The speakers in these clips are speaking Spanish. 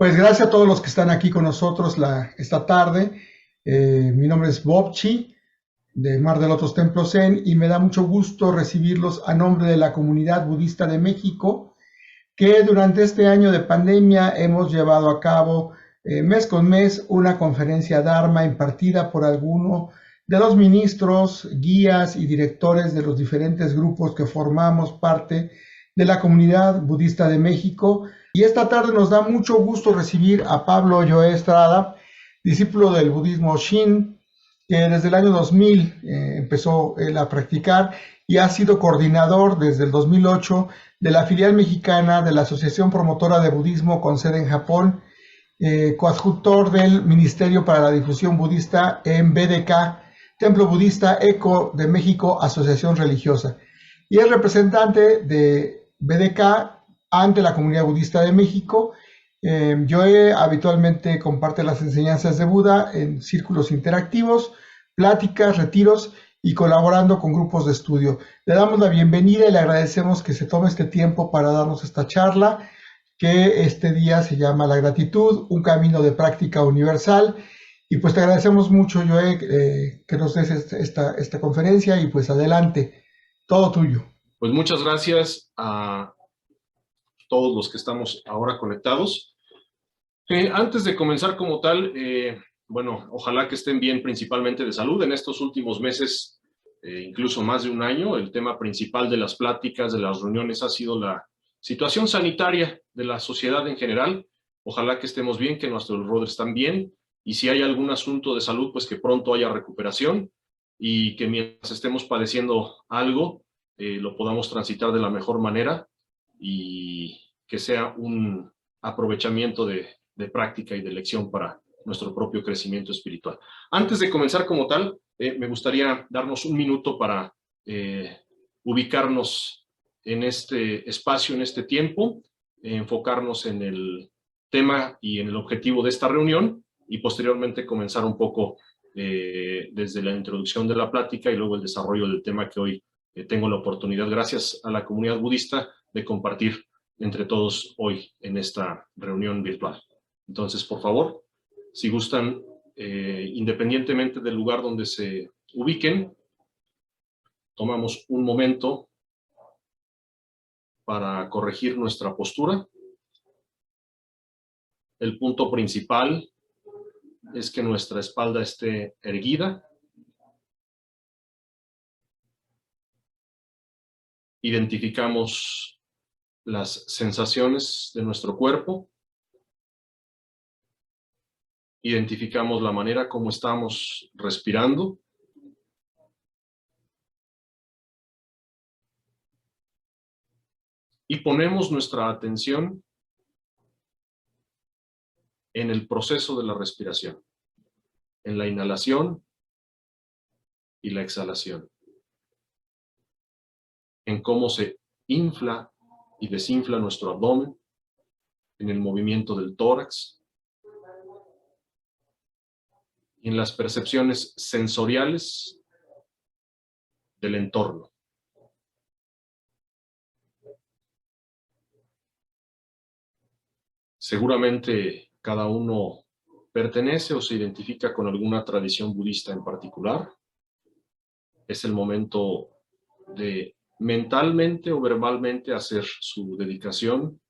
Pues gracias a todos los que están aquí con nosotros esta tarde. Mi nombre es Bob Chi, de Mar del Otros Templo Zen, y me da mucho gusto recibirlos a nombre de la comunidad budista de México, que durante este año de pandemia hemos llevado a cabo mes con mes una conferencia Dharma impartida por alguno de los ministros, guías y directores de los diferentes grupos que formamos parte de la comunidad budista de México. Y esta tarde nos da mucho gusto recibir a Pablo Joe Estrada, discípulo del budismo Shin, que desde el año 2000 empezó él a practicar y ha sido coordinador desde el 2008 de la filial mexicana de la Asociación Promotora de Budismo con sede en Japón, coadjutor del Ministerio para la Difusión Budista en BDK, Templo Budista ECO de México, Asociación Religiosa, y es representante de BDK ante la Comunidad Budista de México. Joe habitualmente comparte las enseñanzas de Buda en círculos interactivos, pláticas, retiros y colaborando con grupos de estudio. Le damos la bienvenida y le agradecemos que se tome este tiempo para darnos esta charla, que este día se llama La gratitud, un camino de práctica universal. Y pues te agradecemos mucho, Joe, que nos des esta conferencia y pues adelante, todo tuyo. Pues muchas gracias a todos los que estamos ahora conectados. Antes de comenzar como tal, bueno, ojalá que estén bien, principalmente de salud. En estos últimos meses, incluso más de un año, el tema principal de las pláticas, de las reuniones, ha sido la situación sanitaria de la sociedad en general. Ojalá que estemos bien, que nuestros brothers están bien, y si hay algún asunto de salud, pues que pronto haya recuperación, y que mientras estemos padeciendo algo, lo podamos transitar de la mejor manera, y que sea un aprovechamiento de práctica y de lección para nuestro propio crecimiento espiritual. Antes de comenzar como tal, me gustaría darnos un minuto para ubicarnos en este espacio, en este tiempo, enfocarnos en el tema y en el objetivo de esta reunión, y posteriormente comenzar un poco desde la introducción de la plática y luego el desarrollo del tema que hoy tengo la oportunidad, gracias a la comunidad budista, de compartir entre todos hoy en esta reunión virtual. Entonces, por favor, si gustan, independientemente del lugar donde se ubiquen, tomamos un momento para corregir nuestra postura. El punto principal es que nuestra espalda esté erguida. Identificamos las sensaciones de nuestro cuerpo. Identificamos la manera como estamos respirando. Y ponemos nuestra atención en el proceso de la respiración, en la inhalación y la exhalación, en cómo se infla y desinfla nuestro abdomen, en el movimiento del tórax, y en las percepciones sensoriales del entorno. Seguramente cada uno pertenece o se identifica con alguna tradición budista en particular. Es el momento de mentalmente o verbalmente hacer su dedicación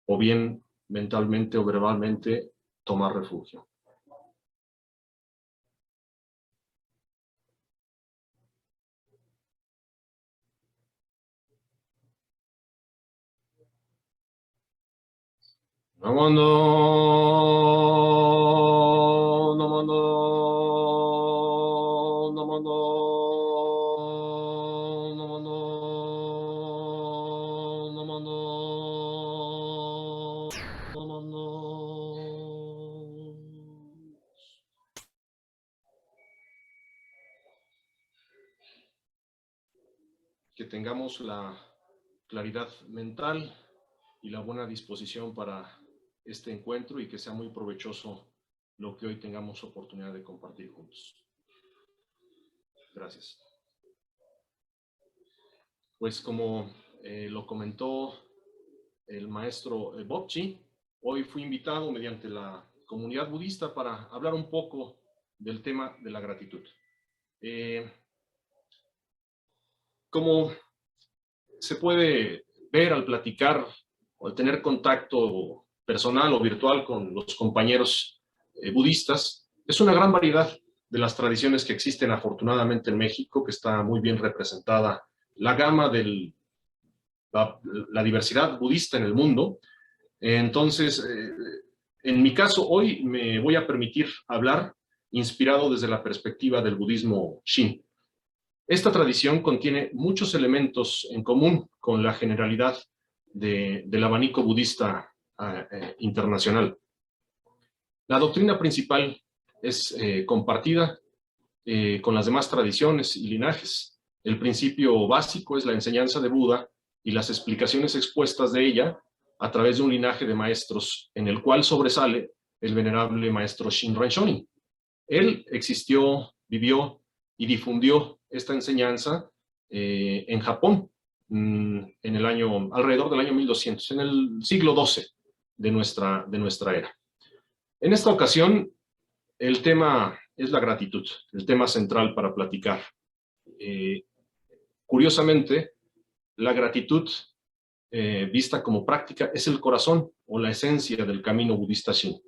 o bien mentalmente o verbalmente tomar refugio. Namando, namando, namando, namando, namando, namando. Que tengamos la claridad mental y la buena disposición para este encuentro, y que sea muy provechoso lo que hoy tengamos oportunidad de compartir juntos. Gracias. pues como lo comentó el maestro Bobchi, hoy fui invitado mediante la comunidad budista para hablar un poco del tema de la gratitud. Como se puede ver al platicar o al tener contacto personal o virtual con los compañeros budistas, es una gran variedad de las tradiciones que existen afortunadamente en México, que está muy bien representada la gama de la diversidad budista en el mundo. Entonces, en mi caso, hoy me voy a permitir hablar inspirado desde la perspectiva del budismo Shin. Esta tradición contiene muchos elementos en común con la generalidad del abanico budista internacional. La doctrina principal es compartida con las demás tradiciones y linajes. El principio básico es la enseñanza de Buda y las explicaciones expuestas de ella a través de un linaje de maestros en el cual sobresale el venerable maestro Shinran Shonin. Él existió, vivió y difundió esta enseñanza en Japón alrededor del año 1200, en el siglo XII de nuestra era. En esta ocasión, el tema es la gratitud, el tema central para platicar. Curiosamente, la gratitud vista como práctica es el corazón o la esencia del camino budista Shin.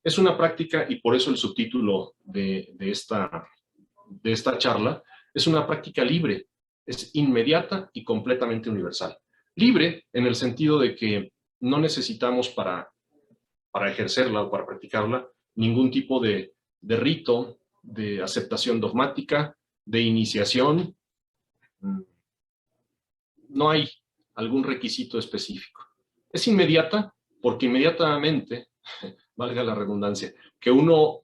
Es una práctica, y por eso el subtítulo de esta charla, es una práctica libre, es inmediata y completamente universal. Libre en el sentido de que no necesitamos para ejercerla o para practicarla ningún tipo de rito, de aceptación dogmática, de iniciación. No hay algún requisito específico. Es inmediata porque inmediatamente, valga la redundancia, que uno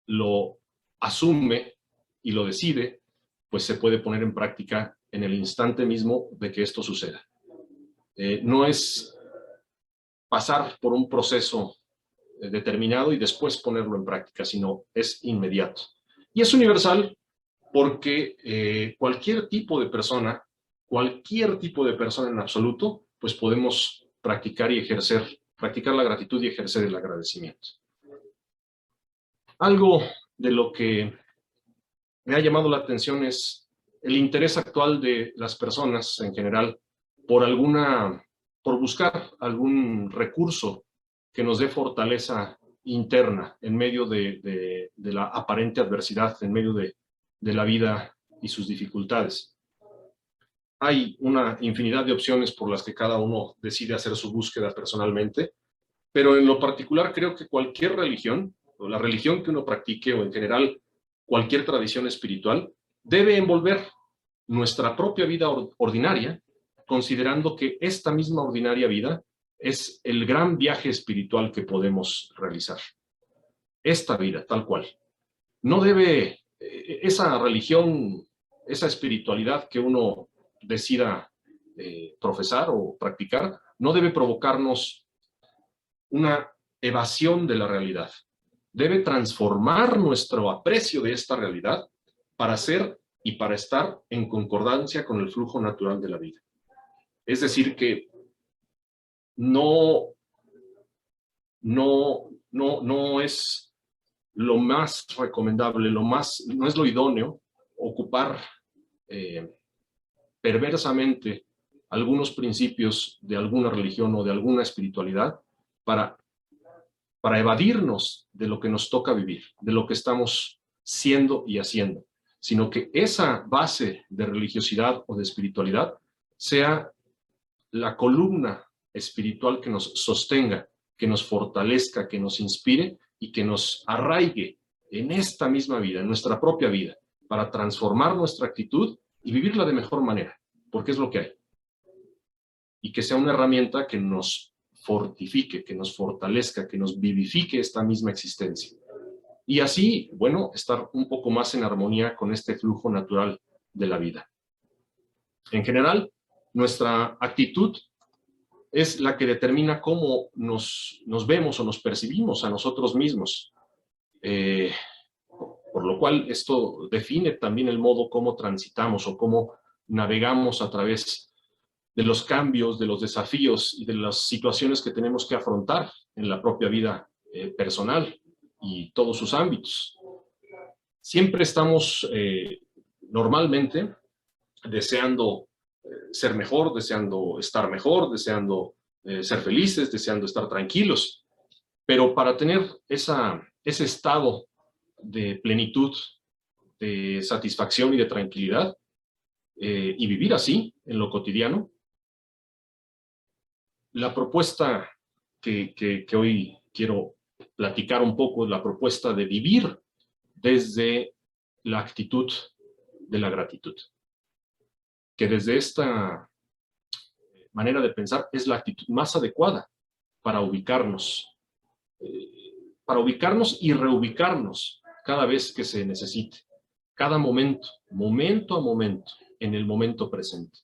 lo asume y lo decide, pues se puede poner en práctica en el instante mismo de que esto suceda. No es pasar por un proceso determinado y después ponerlo en práctica, sino es inmediato. Y es universal porque cualquier tipo de persona en absoluto, pues podemos practicar la gratitud y ejercer el agradecimiento. Algo de lo que me ha llamado la atención es el interés actual de las personas en general por buscar algún recurso que nos dé fortaleza interna en medio de la aparente adversidad, en medio de la vida y sus dificultades. Hay una infinidad de opciones por las que cada uno decide hacer su búsqueda personalmente, pero en lo particular creo que cualquier religión, o la religión que uno practique, o en general cualquier tradición espiritual, debe envolver nuestra propia vida ordinaria, considerando que esta misma ordinaria vida es el gran viaje espiritual que podemos realizar. Esta vida, tal cual. No debe, esa religión, esa espiritualidad que uno decida profesar o practicar, no debe provocarnos una evasión de la realidad. Debe transformar nuestro aprecio de esta realidad para ser y para estar en concordancia con el flujo natural de la vida. Es decir, que no es lo más recomendable, no es lo idóneo ocupar perversamente algunos principios de alguna religión o de alguna espiritualidad para evadirnos de lo que nos toca vivir, de lo que estamos siendo y haciendo, sino que esa base de religiosidad o de espiritualidad sea la columna espiritual que nos sostenga, que nos fortalezca, que nos inspire y que nos arraigue en esta misma vida, en nuestra propia vida, para transformar nuestra actitud y vivirla de mejor manera, porque es lo que hay. Y que sea una herramienta que nos fortifique, que nos fortalezca, que nos vivifique esta misma existencia. Y así, bueno, estar un poco más en armonía con este flujo natural de la vida. En general, nuestra actitud es la que determina cómo nos vemos o nos percibimos a nosotros mismos. Por lo cual, esto define también el modo cómo transitamos o cómo navegamos a través de los cambios, de los desafíos y de las situaciones que tenemos que afrontar en la propia vida personal y todos sus ámbitos. Siempre estamos normalmente deseando ser mejor, deseando estar mejor, deseando ser felices, deseando estar tranquilos. Pero para tener ese estado de plenitud, de satisfacción y de tranquilidad, y vivir así en lo cotidiano, la propuesta que hoy quiero platicar un poco es la propuesta de vivir desde la actitud de la gratitud. Que desde esta manera de pensar es la actitud más adecuada para ubicarnos y reubicarnos cada vez que se necesite, cada momento, momento a momento, en el momento presente.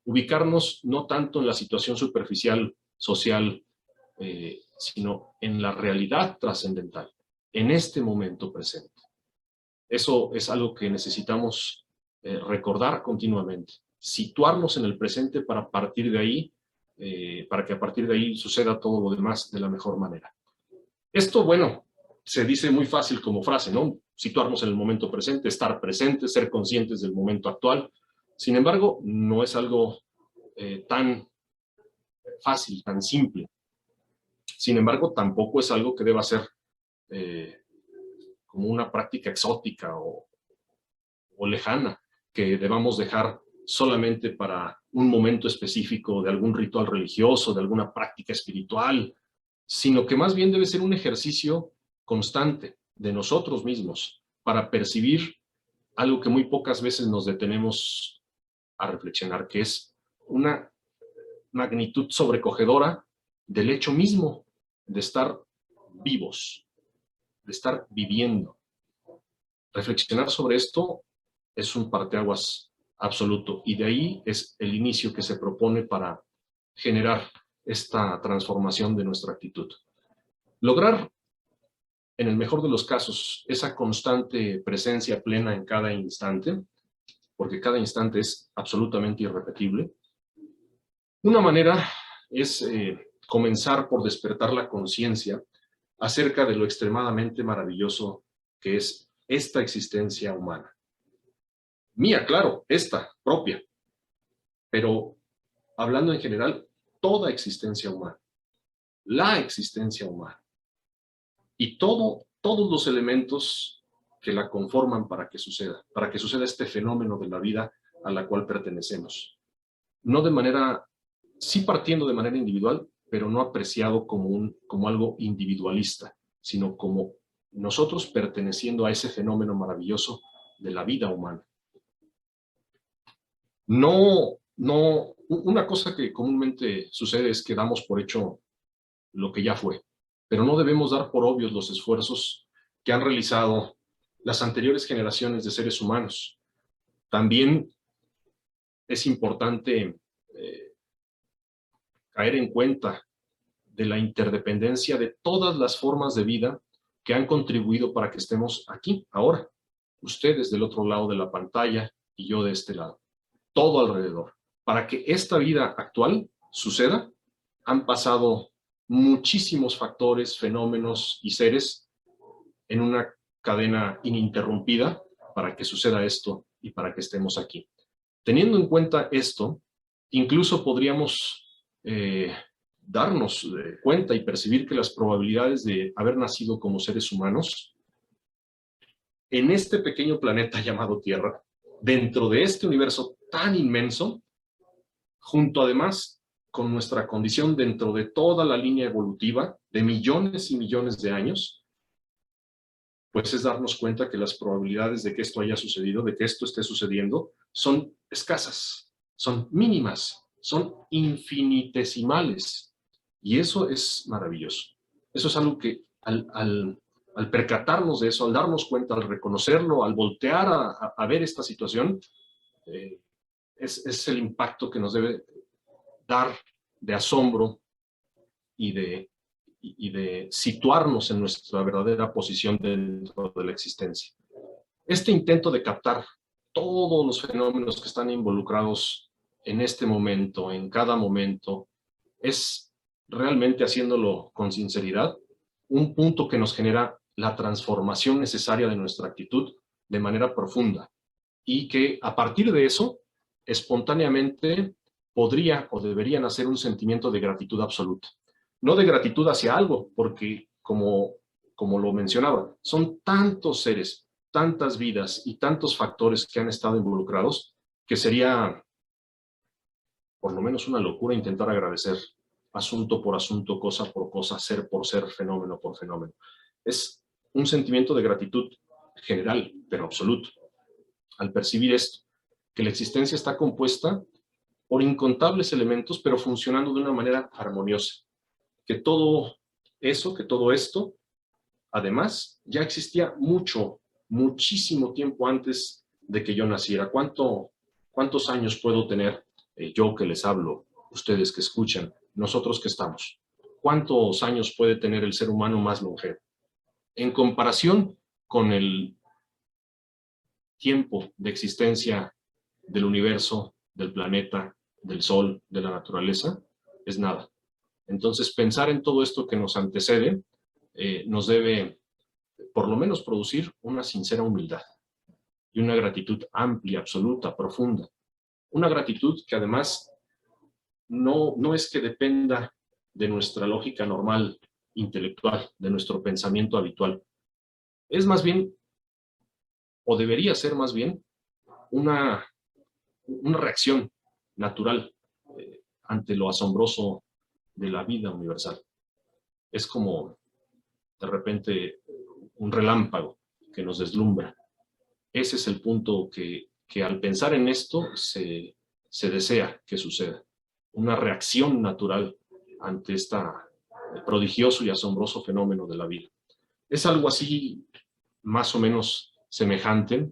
Ubicarnos no tanto en la situación superficial, social, sino en la realidad trascendental, en este momento presente. Eso es algo que necesitamos recordar continuamente, situarnos en el presente para partir de ahí, para que a partir de ahí suceda todo lo demás de la mejor manera. Esto, bueno, se dice muy fácil como frase, ¿no? Situarnos en el momento presente, estar presentes, ser conscientes del momento actual. Sin embargo, no es algo tan fácil, tan simple. Sin embargo, tampoco es algo que deba ser como una práctica exótica o lejana, que debamos dejar solamente para un momento específico de algún ritual religioso, de alguna práctica espiritual, sino que más bien debe ser un ejercicio constante de nosotros mismos para percibir algo que muy pocas veces nos detenemos a reflexionar, que es una magnitud sobrecogedora del hecho mismo de estar vivos, de estar viviendo. Reflexionar sobre esto es un parteaguas absoluto, y de ahí es el inicio que se propone para generar esta transformación de nuestra actitud. Lograr, en el mejor de los casos, esa constante presencia plena en cada instante, porque cada instante es absolutamente irrepetible. Una manera es comenzar por despertar la conciencia acerca de lo extremadamente maravilloso que es esta existencia humana. Mía, claro, esta, propia, pero hablando en general, toda existencia humana, la existencia humana, y todos los elementos que la conforman para que suceda este fenómeno de la vida a la cual pertenecemos. No de manera, sí partiendo de manera individual, pero no apreciado como algo individualista, sino como nosotros perteneciendo a ese fenómeno maravilloso de la vida humana. Una cosa que comúnmente sucede es que damos por hecho lo que ya fue, pero no debemos dar por obvios los esfuerzos que han realizado las anteriores generaciones de seres humanos. También es importante caer en cuenta de la interdependencia de todas las formas de vida que han contribuido para que estemos aquí, ahora. Ustedes del otro lado de la pantalla y yo de este lado. Todo alrededor. Para que esta vida actual suceda, han pasado muchísimos factores, fenómenos y seres en una cadena ininterrumpida para que suceda esto y para que estemos aquí. Teniendo en cuenta esto, incluso podríamos darnos cuenta y percibir que las probabilidades de haber nacido como seres humanos en este pequeño planeta llamado Tierra, dentro de este universo tan inmenso, junto además con nuestra condición dentro de toda la línea evolutiva de millones y millones de años, pues es darnos cuenta que las probabilidades de que esto haya sucedido, de que esto esté sucediendo, son escasas, son mínimas, son infinitesimales. Y eso es maravilloso. Eso es algo que al percatarnos de eso, al darnos cuenta, al reconocerlo, al voltear a ver esta situación, es el impacto que nos debe dar de asombro y de situarnos en nuestra verdadera posición dentro de la existencia. Este intento de captar todos los fenómenos que están involucrados en este momento, en cada momento, es realmente, haciéndolo con sinceridad, un punto que nos genera la transformación necesaria de nuestra actitud de manera profunda, y que a partir de eso, espontáneamente, podría o debería nacer un sentimiento de gratitud absoluta. No de gratitud hacia algo, porque como lo mencionaba, son tantos seres, tantas vidas y tantos factores que han estado involucrados, que sería por lo menos una locura intentar agradecer asunto por asunto, cosa por cosa, ser por ser, fenómeno por fenómeno. Es un sentimiento de gratitud general, pero absoluto, al percibir esto, que la existencia está compuesta por incontables elementos, pero funcionando de una manera armoniosa, que todo eso, que todo esto, además, ya existía muchísimo tiempo antes de que yo naciera. ¿Cuántos años puedo tener yo que les hablo, ustedes que escuchan, nosotros que estamos? ¿Cuántos años puede tener el ser humano más longevo? En comparación con el tiempo de existencia del universo, del planeta, del sol, de la naturaleza, es nada. Entonces, pensar en todo esto que nos antecede nos debe, por lo menos, producir una sincera humildad y una gratitud amplia, absoluta, profunda. Una gratitud que además no es que dependa de nuestra lógica normal, intelectual, de nuestro pensamiento habitual. Es más bien, o debería ser más bien, una reacción natural ante lo asombroso de la vida universal. Es como, de repente, un relámpago que nos deslumbra. Ese es el punto que al pensar en esto se desea que suceda. Una reacción natural ante este prodigioso y asombroso fenómeno de la vida. Es algo así más o menos semejante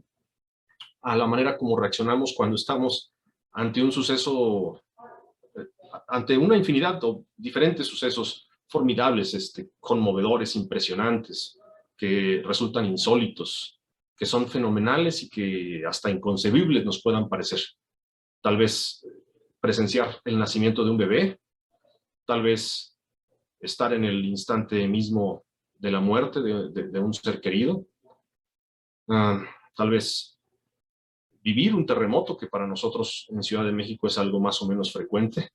a la manera como reaccionamos cuando estamos ante un suceso, ante una infinidad de diferentes sucesos formidables, conmovedores, impresionantes, que resultan insólitos, que son fenomenales y que hasta inconcebibles nos puedan parecer. Tal vez presenciar el nacimiento de un bebé, tal vez estar en el instante mismo de la muerte de un ser querido, tal vez vivir un terremoto, que para nosotros en Ciudad de México es algo más o menos frecuente,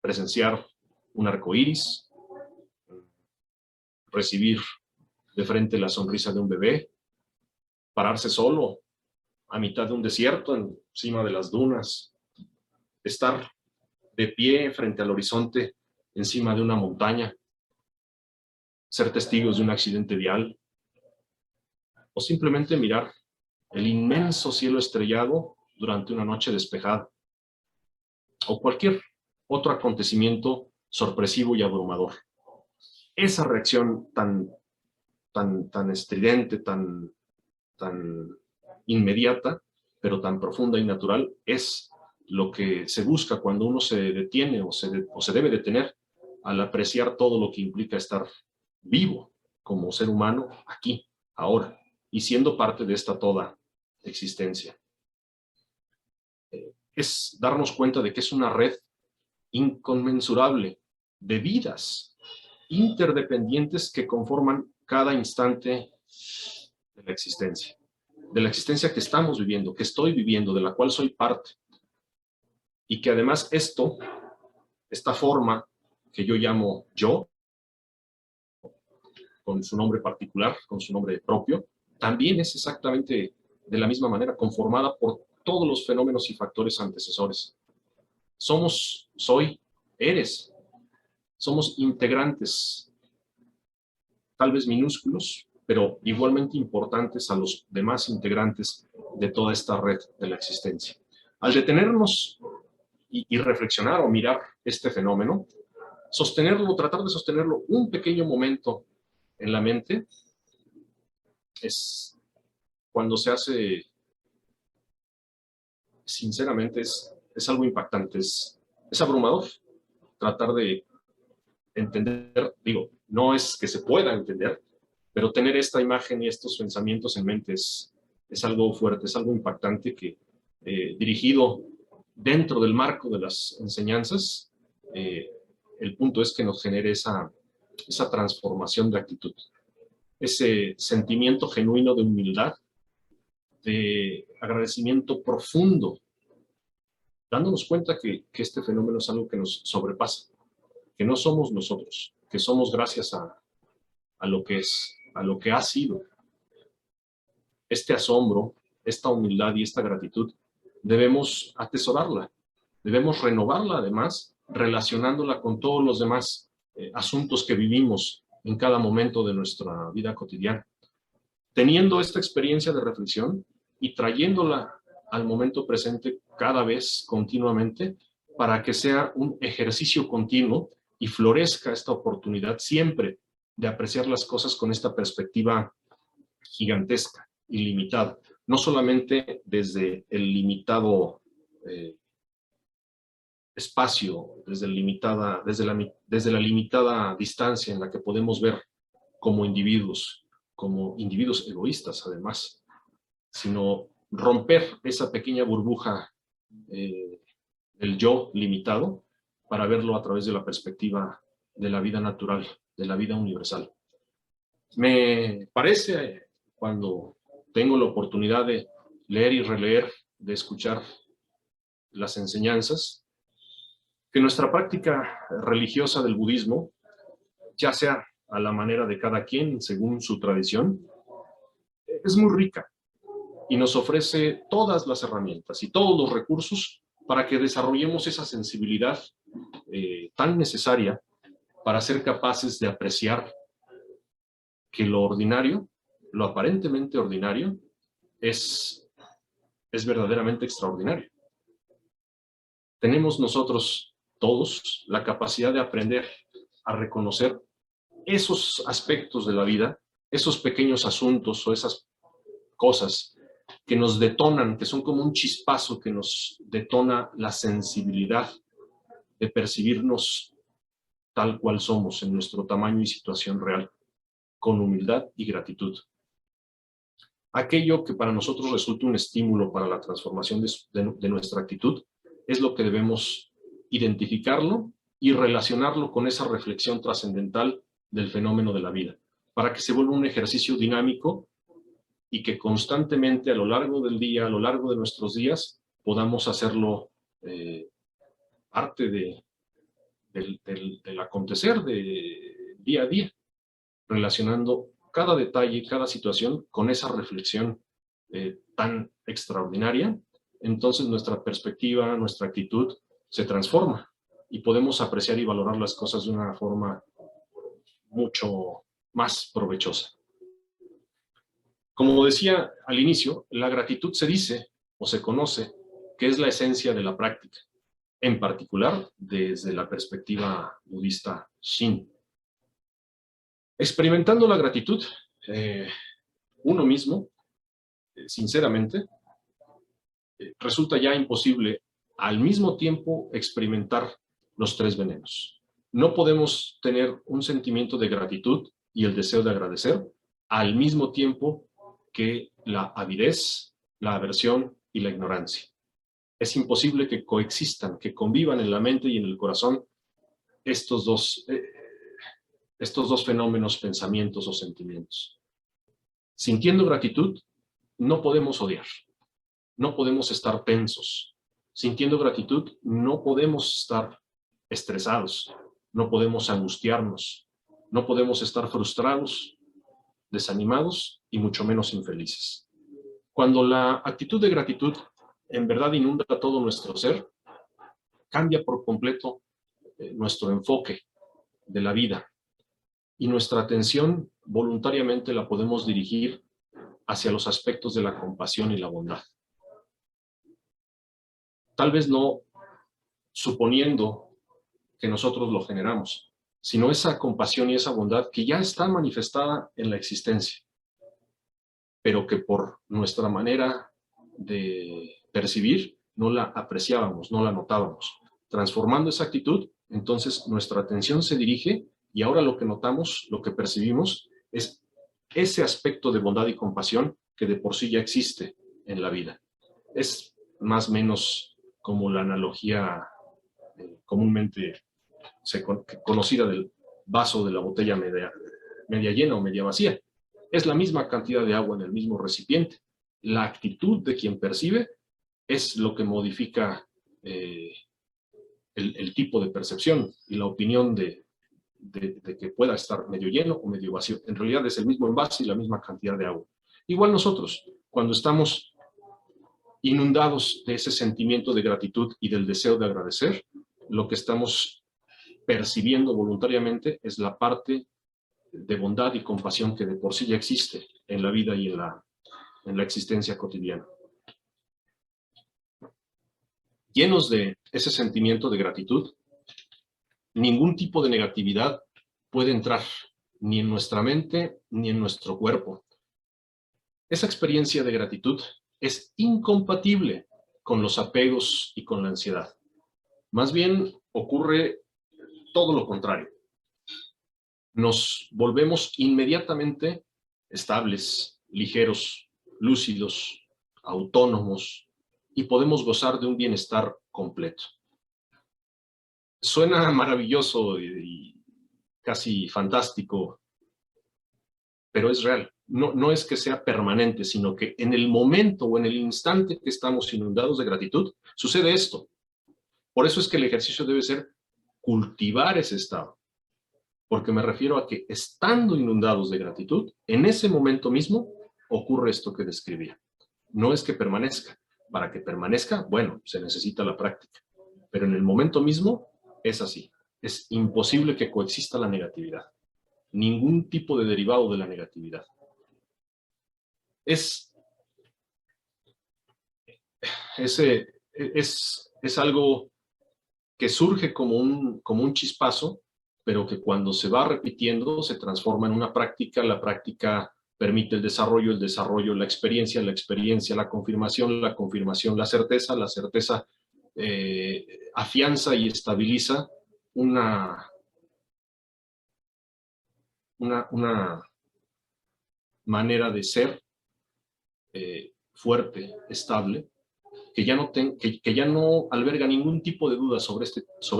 presenciar un arco iris, recibir de frente la sonrisa de un bebé, pararse solo a mitad de un desierto, encima de las dunas, estar de pie frente al horizonte, encima de una montaña, ser testigos de un accidente vial, o simplemente mirar el inmenso cielo estrellado durante una noche despejada, o cualquier otro acontecimiento sorpresivo y abrumador. Esa reacción tan estridente, tan inmediata, pero tan profunda y natural, es lo que se busca cuando uno se detiene o se debe detener al apreciar todo lo que implica estar vivo como ser humano aquí, ahora, y siendo parte de esta toda existencia. Es darnos cuenta de que es una red inconmensurable de vidas interdependientes que conforman cada instante de la existencia que estamos viviendo, que estoy viviendo, de la cual soy parte. Y que además esta forma que yo llamo yo, con su nombre particular, con su nombre propio, también es exactamente de la misma manera conformada por todos los fenómenos y factores antecesores. Eres, somos integrantes, tal vez minúsculos, pero igualmente importantes a los demás integrantes de toda esta red de la existencia. Al detenernos y reflexionar o mirar este fenómeno, tratar de sostenerlo un pequeño momento en la mente, es cuando se hace, sinceramente, es algo impactante, es abrumador tratar de entender, digo, no es que se pueda entender, pero tener esta imagen y estos pensamientos en mente es es algo fuerte, es algo impactante que, dirigido dentro del marco de las enseñanzas, el punto es que nos genere esa transformación de actitud, ese sentimiento genuino de humildad, de agradecimiento profundo, dándonos cuenta que este fenómeno es algo que nos sobrepasa, que no somos nosotros, que somos gracias a lo que es, a lo que ha sido. Este asombro, esta humildad y esta gratitud, debemos atesorarla, debemos renovarla además, relacionándola con todos los demás asuntos que vivimos en cada momento de nuestra vida cotidiana. Teniendo esta experiencia de reflexión y trayéndola al momento presente cada vez, continuamente, para que sea un ejercicio continuo y florezca esta oportunidad siempre de apreciar las cosas con esta perspectiva gigantesca, ilimitada, no solamente desde el limitado espacio, desde la limitada distancia en la que podemos ver como individuos egoístas además, sino romper esa pequeña burbuja del yo limitado para verlo a través de la perspectiva de la vida natural, de la vida universal. Me parece, cuando tengo la oportunidad de leer y releer, de escuchar las enseñanzas, que nuestra práctica religiosa del budismo, ya sea a la manera de cada quien, según su tradición, es muy rica y nos ofrece todas las herramientas y todos los recursos para que desarrollemos esa sensibilidad tan necesaria para ser capaces de apreciar que lo ordinario, lo aparentemente ordinario, es verdaderamente extraordinario. Tenemos nosotros todos la capacidad de aprender a reconocer esos aspectos de la vida, esos pequeños asuntos o esas cosas que nos detonan, que son como un chispazo que nos detona la sensibilidad de percibirnos tal cual somos en nuestro tamaño y situación real, con humildad y gratitud. Aquello que para nosotros resulta un estímulo para la transformación de nuestra actitud es lo que debemos identificarlo y relacionarlo con esa reflexión trascendental del fenómeno de la vida, para que se vuelva un ejercicio dinámico y que constantemente a lo largo del día, a lo largo de nuestros días, podamos hacerlo parte del acontecer de día a día, relacionando cada detalle, cada situación con esa reflexión tan extraordinaria. Entonces nuestra perspectiva, nuestra actitud se transforma y podemos apreciar y valorar las cosas de una forma mucho más provechosa. Como decía al inicio, la gratitud se dice o se conoce que es la esencia de la práctica, en particular desde la perspectiva budista Shin. Experimentando la gratitud, uno mismo, sinceramente, resulta ya imposible al mismo tiempo experimentar los tres venenos. No podemos tener un sentimiento de gratitud y el deseo de agradecer al mismo tiempo que la avidez, la aversión y la ignorancia. Es imposible que coexistan, que convivan en la mente y en el corazón estos dos fenómenos, pensamientos o sentimientos. Sintiendo gratitud, no podemos odiar, no podemos estar tensos. Sintiendo gratitud, no podemos estar estresados, no podemos angustiarnos, no podemos estar frustrados, desanimados y mucho menos infelices. Cuando la actitud de gratitud en verdad inunda todo nuestro ser, cambia por completo nuestro enfoque de la vida y nuestra atención voluntariamente la podemos dirigir hacia los aspectos de la compasión y la bondad. Tal vez no suponiendo que nosotros lo generamos, sino esa compasión y esa bondad que ya está manifestada en la existencia, pero que por nuestra manera de percibir no la apreciábamos, no la notábamos. Transformando esa actitud, entonces nuestra atención se dirige y ahora lo que notamos, lo que percibimos, es ese aspecto de bondad y compasión que de por sí ya existe en la vida. Es más o menos como la analogía comúnmente conocida del vaso de la botella media llena o media vacía. Es la misma cantidad de agua en el mismo recipiente. La actitud de quien percibe es lo que modifica el tipo de percepción y la opinión de que pueda estar medio lleno o medio vacío. En realidad es el mismo envase y la misma cantidad de agua. Igual nosotros, cuando estamos inundados de ese sentimiento de gratitud y del deseo de agradecer, lo que estamos percibiendo voluntariamente es la parte de bondad y compasión que de por sí ya existe en la vida y en la existencia cotidiana. Llenos de ese sentimiento de gratitud, ningún tipo de negatividad puede entrar ni en nuestra mente ni en nuestro cuerpo. Esa experiencia de gratitud es incompatible con los apegos y con la ansiedad. Más bien ocurre todo lo contrario. Nos volvemos inmediatamente estables, ligeros, lúcidos, autónomos y podemos gozar de un bienestar completo. Suena maravilloso y casi fantástico, pero es real. No es que sea permanente, sino que en el momento o en el instante que estamos inundados de gratitud, sucede esto. Por eso es que el ejercicio debe ser cultivar ese estado, porque me refiero a que estando inundados de gratitud, en ese momento mismo ocurre esto que describía. No es que permanezca. Para que permanezca, bueno, se necesita la práctica, pero en el momento mismo es así. Es imposible que coexista la negatividad. Ningún tipo de derivado de la negatividad. Es algo que surge como un chispazo, pero que cuando se va repitiendo se transforma en una práctica. La práctica permite el desarrollo, la experiencia, la confirmación, la certeza. La certeza afianza y estabiliza una manera de ser fuerte, estable, que ya no alberga ningún tipo de duda sobre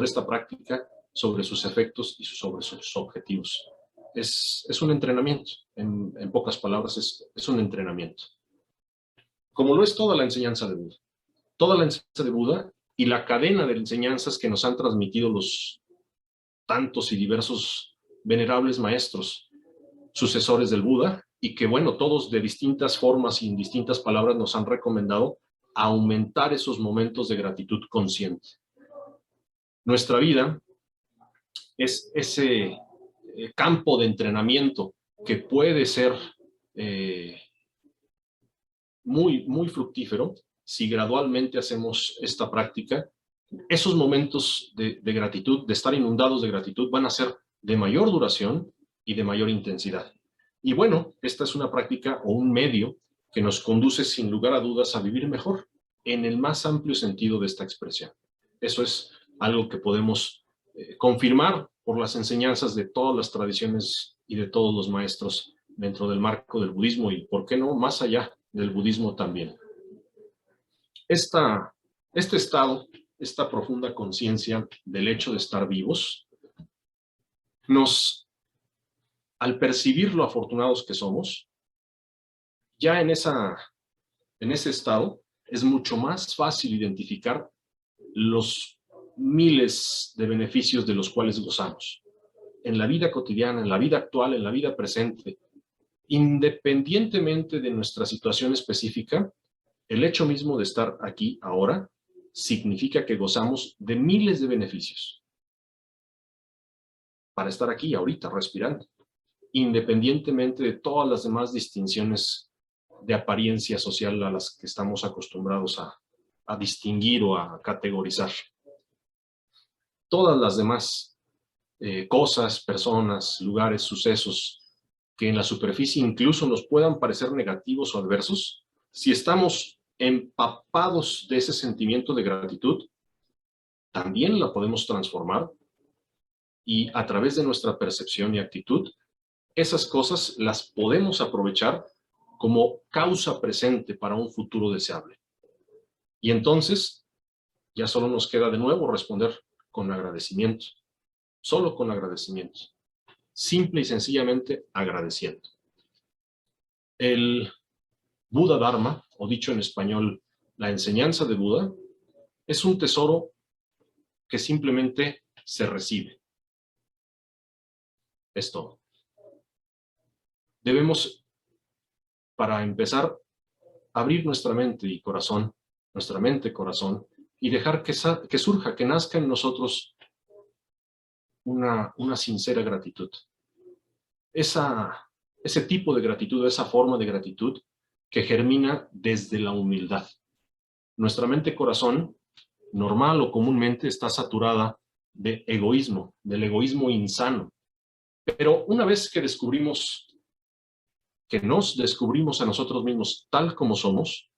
esta práctica, sobre sus efectos y sobre sus objetivos. Es un entrenamiento, en pocas palabras, es un entrenamiento. Como lo es toda la enseñanza de Buda. Toda la enseñanza de Buda y la cadena de enseñanzas que nos han transmitido los tantos y diversos venerables maestros, sucesores del Buda, y que, bueno, todos de distintas formas y en distintas palabras nos han recomendado aumentar esos momentos de gratitud consciente. Nuestra vida es ese campo de entrenamiento que puede ser muy, muy fructífero si gradualmente hacemos esta práctica. Esos momentos de gratitud, de estar inundados de gratitud, van a ser de mayor duración y de mayor intensidad. Y bueno, esta es una práctica o un medio que nos conduce sin lugar a dudas a vivir mejor, en el más amplio sentido de esta expresión. Eso es algo que podemos confirmar por las enseñanzas de todas las tradiciones y de todos los maestros dentro del marco del budismo y, ¿por qué no?, más allá del budismo también. Este estado, esta profunda conciencia del hecho de estar vivos, al percibir lo afortunados que somos, ya en ese estado es mucho más fácil identificar los miles de beneficios de los cuales gozamos. En la vida cotidiana, en la vida actual, en la vida presente, independientemente de nuestra situación específica, el hecho mismo de estar aquí ahora significa que gozamos de miles de beneficios para estar aquí ahorita respirando, independientemente de todas las demás distinciones de apariencia social a las que estamos acostumbrados a distinguir o a categorizar. Todas las demás cosas, personas, lugares, sucesos que en la superficie incluso nos puedan parecer negativos o adversos, si estamos empapados de ese sentimiento de gratitud, también la podemos transformar y a través de nuestra percepción y actitud, esas cosas las podemos aprovechar como causa presente para un futuro deseable. Y entonces, ya solo nos queda de nuevo responder con agradecimiento, solo con agradecimiento, simple y sencillamente agradeciendo. El Buda Dharma, o dicho en español, la enseñanza de Buda, es un tesoro que simplemente se recibe. Es todo. Debemos, para empezar, abrir nuestra mente y corazón, y dejar que surja, que nazca en nosotros una sincera gratitud. Ese tipo de gratitud, esa forma de gratitud que germina desde la humildad. Nuestra mente-corazón, normal o comúnmente, está saturada de egoísmo, del egoísmo insano. Pero una vez que nos descubrimos a nosotros mismos tal como somos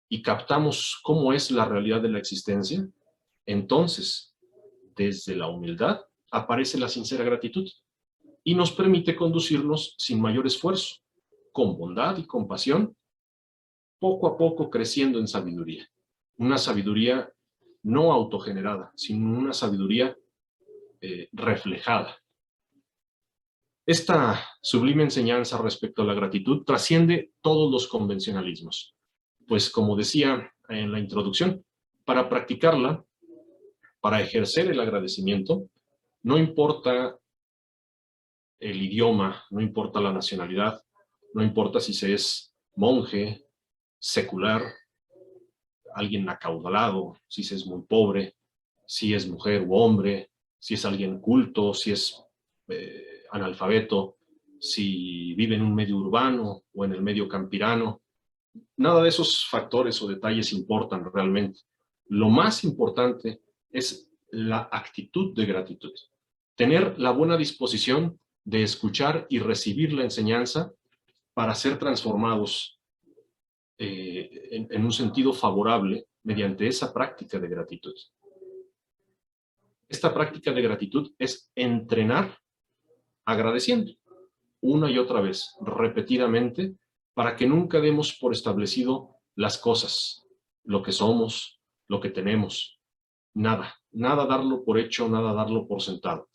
y captamos cómo es la realidad de la existencia, entonces, desde la humildad, aparece la sincera gratitud y nos permite conducirnos sin mayor esfuerzo, con bondad y compasión, poco a poco creciendo en sabiduría. Una sabiduría no autogenerada, sino una sabiduría reflejada. Esta sublime enseñanza respecto a la gratitud trasciende todos los convencionalismos, pues como decía en la introducción, para practicarla, para ejercer el agradecimiento, no importa el idioma, no importa la nacionalidad, no importa si se es monje, secular, alguien acaudalado, si se es muy pobre, si es mujer u hombre, si es alguien culto, si es analfabeto, si vive en un medio urbano o en el medio campirano. Nada de esos factores o detalles importan realmente. Lo más importante es la actitud de gratitud. Tener la buena disposición de escuchar y recibir la enseñanza para ser transformados en un sentido favorable mediante esa práctica de gratitud. Esta práctica de gratitud es entrenar agradeciendo una y otra vez, repetidamente, para que nunca demos por establecido las cosas, lo que somos, lo que tenemos. Nada darlo por hecho, nada darlo por sentado.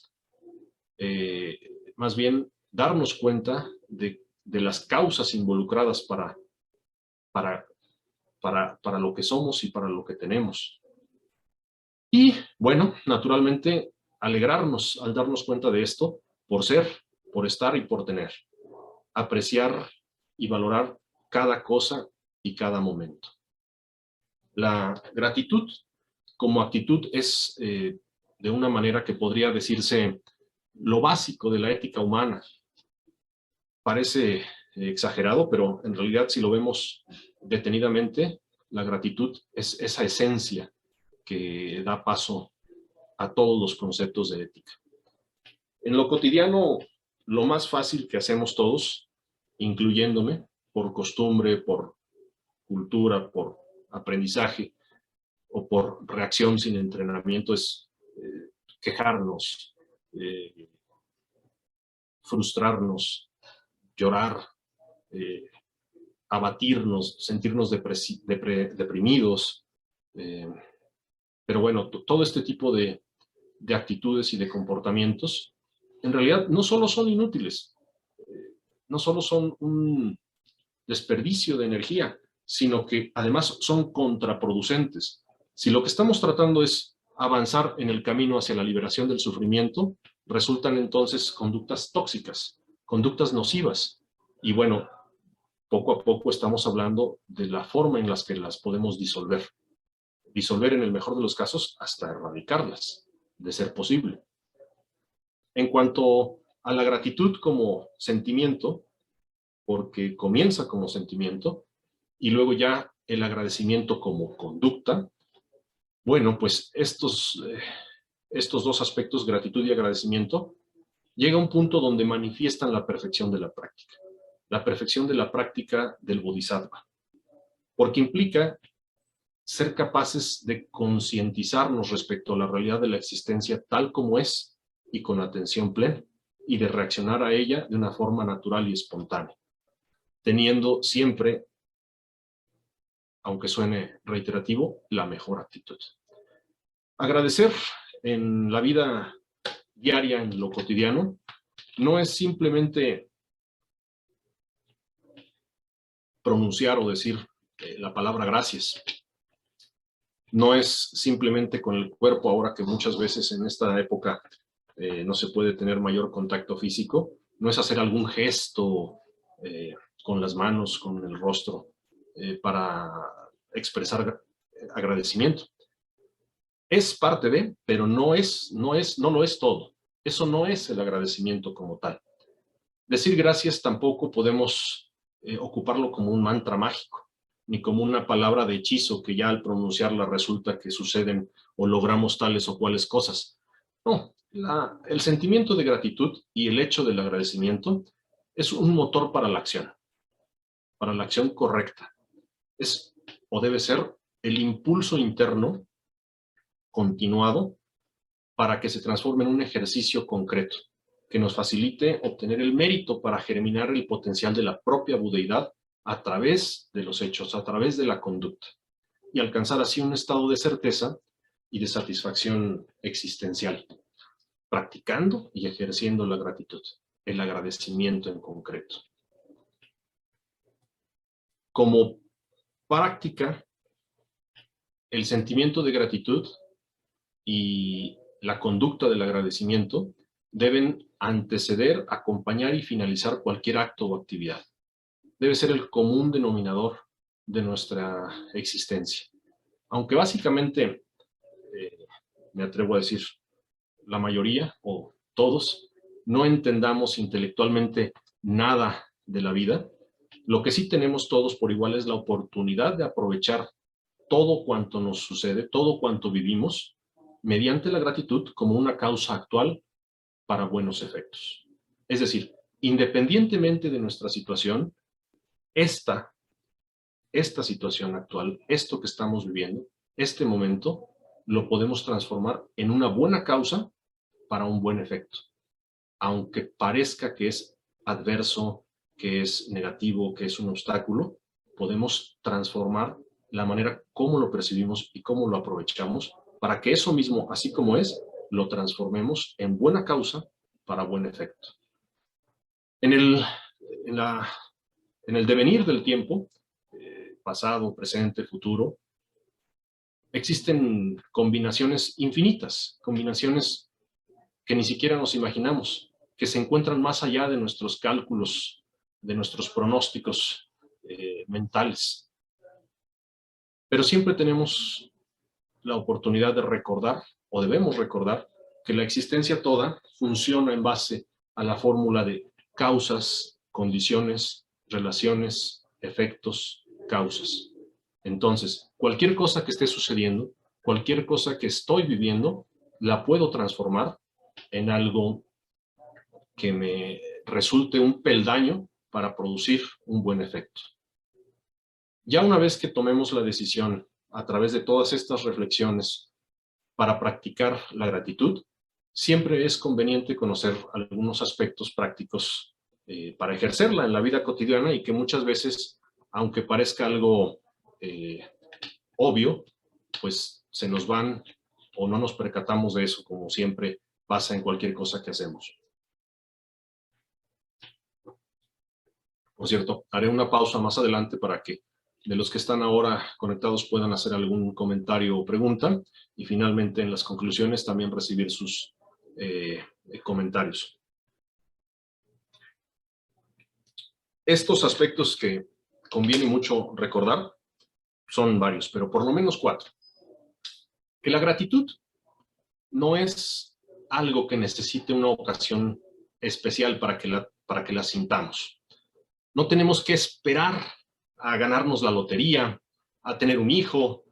Más bien, darnos cuenta de las causas involucradas para lo que somos y para lo que tenemos. Y, bueno, naturalmente, alegrarnos al darnos cuenta de esto, por ser, por estar y por tener. Apreciar y valorar cada cosa y cada momento. La gratitud como actitud es, de una manera que podría decirse, lo básico de la ética humana. Parece exagerado, pero en realidad, si lo vemos detenidamente, la gratitud es esa esencia que da paso a todos los conceptos de ética. En lo cotidiano, lo más fácil que hacemos todos, incluyéndome, por costumbre, por cultura, por aprendizaje o por reacción sin entrenamiento, es quejarnos, frustrarnos, llorar, abatirnos, sentirnos deprimidos. Pero bueno, todo este tipo de actitudes y de comportamientos, en realidad no solo son inútiles, no solo son un desperdicio de energía, sino que además son contraproducentes. Si lo que estamos tratando es avanzar en el camino hacia la liberación del sufrimiento, resultan entonces conductas tóxicas, conductas nocivas. Y bueno, poco a poco estamos hablando de la forma en la que las podemos disolver. Disolver en el mejor de los casos hasta erradicarlas, de ser posible. En cuanto a la gratitud como sentimiento, porque comienza como sentimiento, y luego ya el agradecimiento como conducta, bueno, pues estos dos aspectos, gratitud y agradecimiento, llega a un punto donde manifiestan la perfección de la práctica del bodhisattva, porque implica ser capaces de concientizarnos respecto a la realidad de la existencia tal como es y con atención plena, y de reaccionar a ella de una forma natural y espontánea. teniendo siempre, aunque suene reiterativo, la mejor actitud. Agradecer en la vida diaria, en lo cotidiano, no es simplemente pronunciar o decir la palabra gracias. No es simplemente con el cuerpo, ahora que muchas veces en esta época no se puede tener mayor contacto físico. No es hacer algún gesto con las manos, con el rostro, para expresar agradecimiento. Es parte de, pero no lo es todo. Eso no es el agradecimiento como tal. Decir gracias tampoco podemos ocuparlo como un mantra mágico, ni como una palabra de hechizo que ya al pronunciarla resulta que suceden o logramos tales o cuales cosas. No, el sentimiento de gratitud y el hecho del agradecimiento es un motor para la acción correcta. Es o debe ser el impulso interno continuado para que se transforme en un ejercicio concreto que nos facilite obtener el mérito para germinar el potencial de la propia budeidad a través de los hechos, a través de la conducta, y alcanzar así un estado de certeza y de satisfacción existencial, practicando y ejerciendo la gratitud, el agradecimiento en concreto. Como práctica, el sentimiento de gratitud y la conducta del agradecimiento deben anteceder, acompañar y finalizar cualquier acto o actividad. Debe ser el común denominador de nuestra existencia. Aunque básicamente, me atrevo a decir, la mayoría o todos no entendamos intelectualmente nada de la vida, lo que sí tenemos todos por igual es la oportunidad de aprovechar todo cuanto nos sucede, todo cuanto vivimos, mediante la gratitud como una causa actual para buenos efectos. Es decir, independientemente de nuestra situación, esta situación actual, esto que estamos viviendo, este momento, lo podemos transformar en una buena causa para un buen efecto. Aunque parezca que es adverso, que es negativo, que es un obstáculo, podemos transformar la manera como lo percibimos y cómo lo aprovechamos para que eso mismo, así como es, lo transformemos en buena causa para buen efecto. En el devenir del tiempo, pasado, presente, futuro, existen combinaciones infinitas, combinaciones que ni siquiera nos imaginamos, que se encuentran más allá de nuestros cálculos, de nuestros pronósticos mentales. Pero siempre tenemos la oportunidad de recordar, o debemos recordar, que la existencia toda funciona en base a la fórmula de causas, condiciones, relaciones, efectos, causas. Entonces, cualquier cosa que esté sucediendo, cualquier cosa que estoy viviendo, la puedo transformar en algo que me resulte un peldaño para producir un buen efecto. Ya una vez que tomemos la decisión, a través de todas estas reflexiones, para practicar la gratitud, siempre es conveniente conocer algunos aspectos prácticos para ejercerla en la vida cotidiana y que muchas veces, aunque parezca algo obvio, pues se nos van o no nos percatamos de eso, como siempre pasa en cualquier cosa que hacemos. Por cierto, haré una pausa más adelante para que de los que están ahora conectados puedan hacer algún comentario o pregunta, y finalmente en las conclusiones también recibir sus comentarios. Estos aspectos que conviene mucho recordar son varios, pero por lo menos 4. Que la gratitud no es algo que necesite una ocasión especial para que la sintamos. No tenemos que esperar a ganarnos la lotería, a tener un hijo,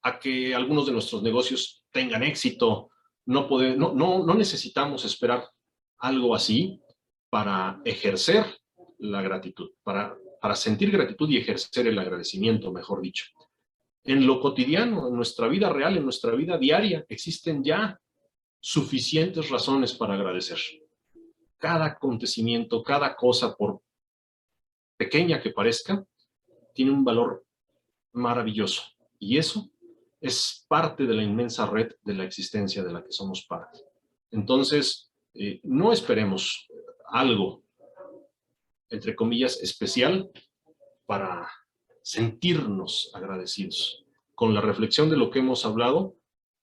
a que algunos de nuestros negocios tengan éxito. No necesitamos esperar algo así para ejercer la gratitud, para sentir gratitud y ejercer el agradecimiento, mejor dicho. En lo cotidiano, en nuestra vida real, en nuestra vida diaria, existen ya suficientes razones para agradecer. Cada acontecimiento, cada cosa, por pequeña que parezca, tiene un valor maravilloso. Y eso es parte de la inmensa red de la existencia de la que somos parte. Entonces, no esperemos algo, entre comillas, especial para sentirnos agradecidos. Con la reflexión de lo que hemos hablado,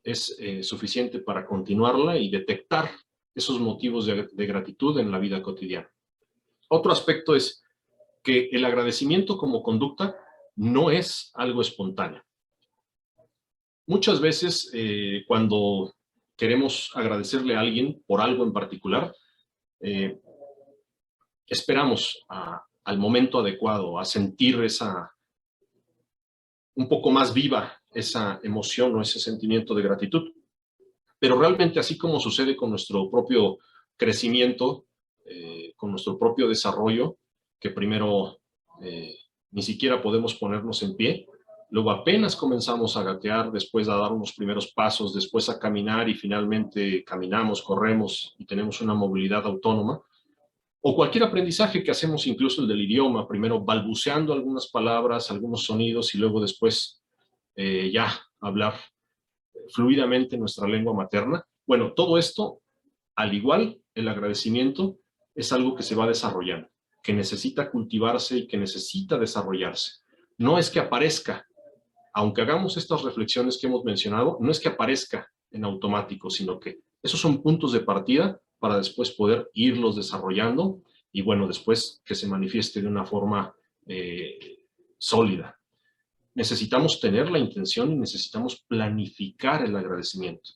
es suficiente para continuarla y detectar esos motivos de gratitud en la vida cotidiana. Otro aspecto es que el agradecimiento como conducta no es algo espontáneo. Muchas veces cuando queremos agradecerle a alguien por algo en particular, esperamos al momento adecuado, a sentir un poco más viva esa emoción o ese sentimiento de gratitud. Pero realmente, así como sucede con nuestro propio crecimiento, con nuestro propio desarrollo, que primero ni siquiera podemos ponernos en pie, luego apenas comenzamos a gatear, después a dar unos primeros pasos, después a caminar y finalmente caminamos, corremos y tenemos una movilidad autónoma, o cualquier aprendizaje que hacemos, incluso el del idioma, primero balbuceando algunas palabras, algunos sonidos y luego después ya hablar fluidamente nuestra lengua materna. Bueno, todo esto, al igual, el agradecimiento es algo que se va desarrollando, que necesita cultivarse y que necesita desarrollarse. No es que aparezca, aunque hagamos estas reflexiones que hemos mencionado, no es que aparezca en automático, sino que esos son puntos de partida para después poder irlos desarrollando y, bueno, después que se manifieste de una forma sólida. Necesitamos tener la intención y necesitamos planificar el agradecimiento.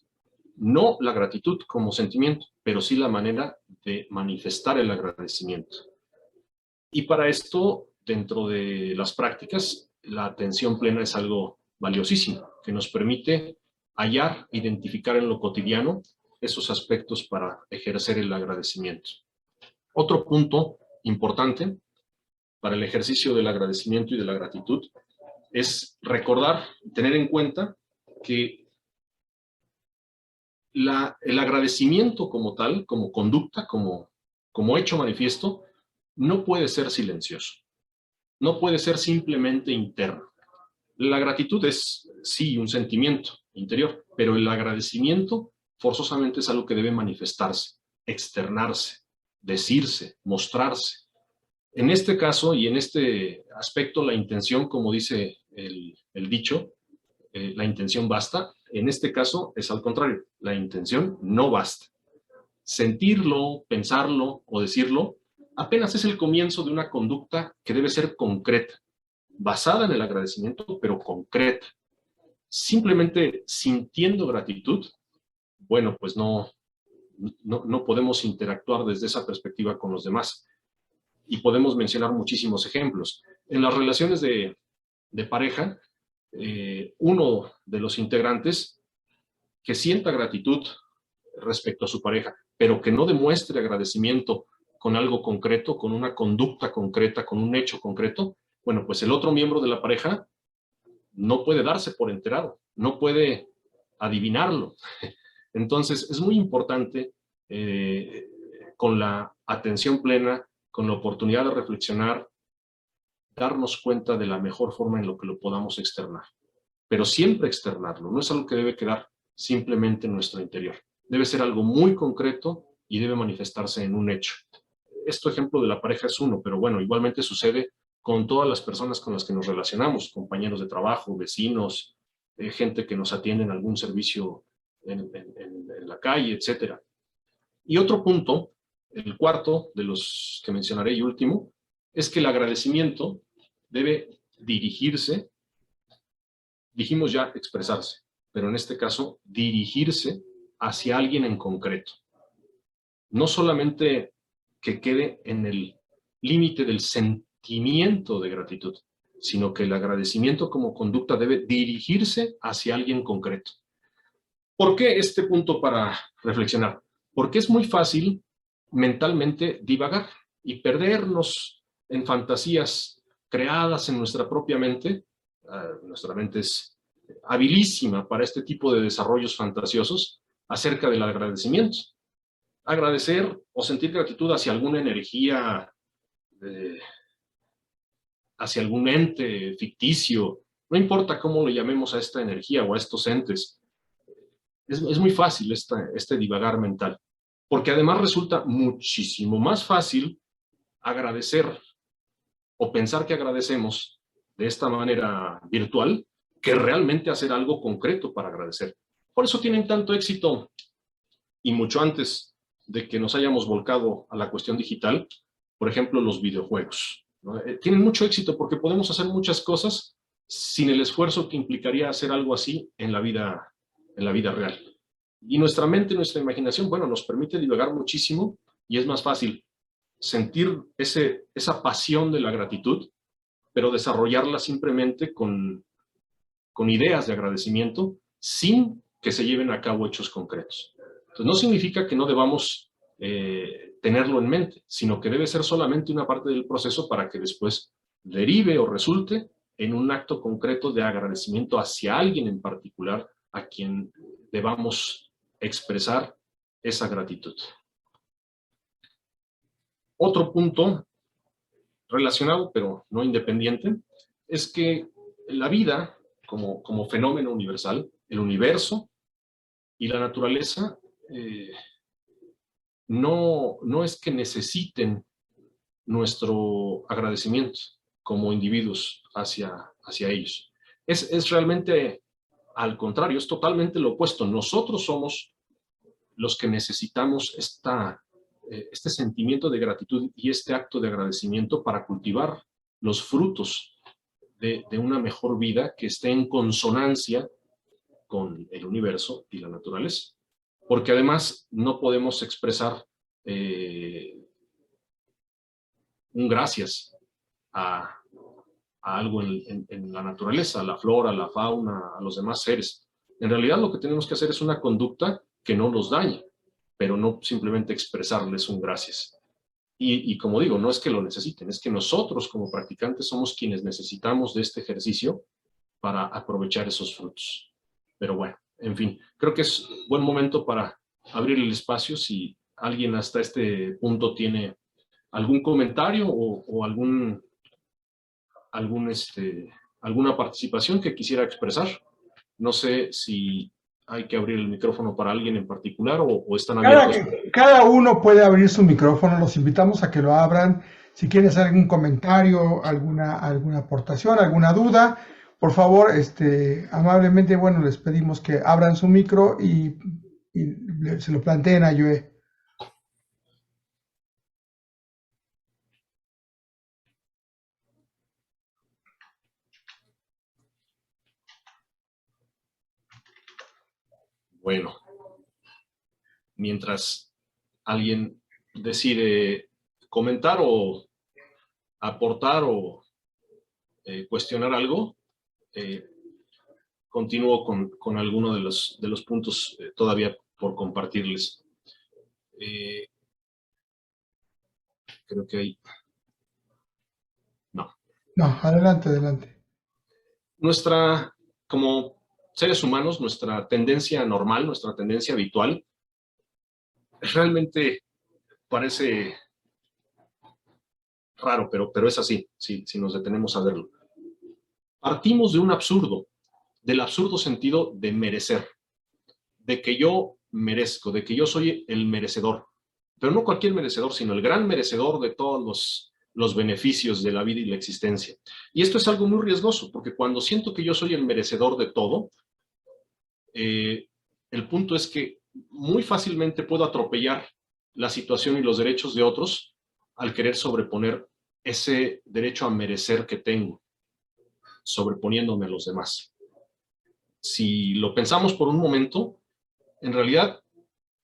No la gratitud como sentimiento, pero sí la manera de manifestar el agradecimiento. Y para esto, dentro de las prácticas, la atención plena es algo valiosísimo, que nos permite hallar, identificar en lo cotidiano esos aspectos para ejercer el agradecimiento. Otro punto importante para el ejercicio del agradecimiento y de la gratitud es recordar, tener en cuenta que el agradecimiento como tal, como conducta, como hecho manifiesto, no puede ser silencioso, no puede ser simplemente interno. La gratitud es, sí, un sentimiento interior, pero el agradecimiento forzosamente es algo que debe manifestarse, externarse, decirse, mostrarse. En este caso y en este aspecto, la intención, como dice el dicho, la intención basta. En este caso es al contrario, la intención no basta. Sentirlo, pensarlo o decirlo apenas es el comienzo de una conducta que debe ser concreta, basada en el agradecimiento, pero concreta. Simplemente sintiendo gratitud, bueno, pues no podemos interactuar desde esa perspectiva con los demás. Y podemos mencionar muchísimos ejemplos. En las relaciones de pareja, uno de los integrantes que sienta gratitud respecto a su pareja, pero que no demuestre agradecimiento con algo concreto, con una conducta concreta, con un hecho concreto, bueno, pues el otro miembro de la pareja no puede darse por enterado, no puede adivinarlo. Entonces, es muy importante con la atención plena, con la oportunidad de reflexionar, darnos cuenta de la mejor forma en lo que lo podamos externar. Pero siempre externarlo, no es algo que debe quedar simplemente en nuestro interior. Debe ser algo muy concreto y debe manifestarse en un hecho. Este ejemplo de la pareja es uno, pero bueno, igualmente sucede con todas las personas con las que nos relacionamos, compañeros de trabajo, vecinos, gente que nos atiende en algún servicio en la calle, etc. Y otro punto, el cuarto de los que mencionaré y último, es que el agradecimiento debe dirigirse, dijimos ya expresarse, pero en este caso dirigirse hacia alguien en concreto. No solamente que quede en el límite del sentimiento de gratitud, sino que el agradecimiento como conducta debe dirigirse hacia alguien concreto. ¿Por qué este punto para reflexionar? Porque es muy fácil mentalmente divagar y perdernos en fantasías creadas en nuestra propia mente. Nuestra mente es habilísima para este tipo de desarrollos fantasiosos acerca del agradecimiento. Agradecer o sentir gratitud hacia alguna energía hacia algún ente ficticio, no importa cómo le llamemos a esta energía o a estos entes, es muy fácil este divagar mental, porque además resulta muchísimo más fácil agradecer o pensar que agradecemos de esta manera virtual que realmente hacer algo concreto para agradecer. Por eso tienen tanto éxito, y mucho antes de que nos hayamos volcado a la cuestión digital, por ejemplo, los videojuegos, ¿no? Tienen mucho éxito porque podemos hacer muchas cosas sin el esfuerzo que implicaría hacer algo así en la vida real. Y nuestra mente, nuestra imaginación, bueno, nos permite divagar muchísimo y es más fácil sentir esa pasión de la gratitud, pero desarrollarla simplemente con ideas de agradecimiento sin que se lleven a cabo hechos concretos. Entonces, no significa que no debamos tenerlo en mente, sino que debe ser solamente una parte del proceso para que después derive o resulte en un acto concreto de agradecimiento hacia alguien en particular a quien debamos expresar esa gratitud. Otro punto relacionado, pero no independiente, es que la vida, como fenómeno universal, el universo y la naturaleza, no es que necesiten nuestro agradecimiento como individuos hacia ellos. Es realmente al contrario, es totalmente lo opuesto. Nosotros somos los que necesitamos este sentimiento de gratitud y este acto de agradecimiento para cultivar los frutos de una mejor vida que esté en consonancia con el universo y la naturaleza. Porque además no podemos expresar un gracias a algo en la naturaleza, a la flora, a la fauna, a los demás seres. En realidad lo que tenemos que hacer es una conducta que no los dañe, pero no simplemente expresarles un gracias. Y como digo, no es que lo necesiten, es que nosotros como practicantes somos quienes necesitamos de este ejercicio para aprovechar esos frutos. Pero bueno, en fin, creo que es buen momento para abrir el espacio si alguien hasta este punto tiene algún comentario o alguna participación que quisiera expresar. No sé si hay que abrir el micrófono para alguien en particular o están abiertos. Cada uno puede abrir su micrófono, los invitamos a que lo abran. Si quieren hacer algún comentario, alguna aportación, alguna duda, por favor, amablemente, bueno, les pedimos que abran su micro y se lo planteen a Joe. Bueno, mientras alguien decide comentar o aportar o cuestionar algo, continúo con alguno de los puntos todavía por compartirles. Creo que hay... No. No, adelante. Como seres humanos, nuestra tendencia normal, nuestra tendencia habitual, realmente parece raro, pero es así, si nos detenemos a verlo. Partimos de un absurdo, del absurdo sentido de merecer, de que yo merezco, de que yo soy el merecedor, pero no cualquier merecedor, sino el gran merecedor de todos los beneficios de la vida y la existencia. Y esto es algo muy riesgoso, porque cuando siento que yo soy el merecedor de todo, el punto es que muy fácilmente puedo atropellar la situación y los derechos de otros al querer sobreponer ese derecho a merecer que tengo, sobreponiéndome a los demás. Si lo pensamos por un momento, en realidad,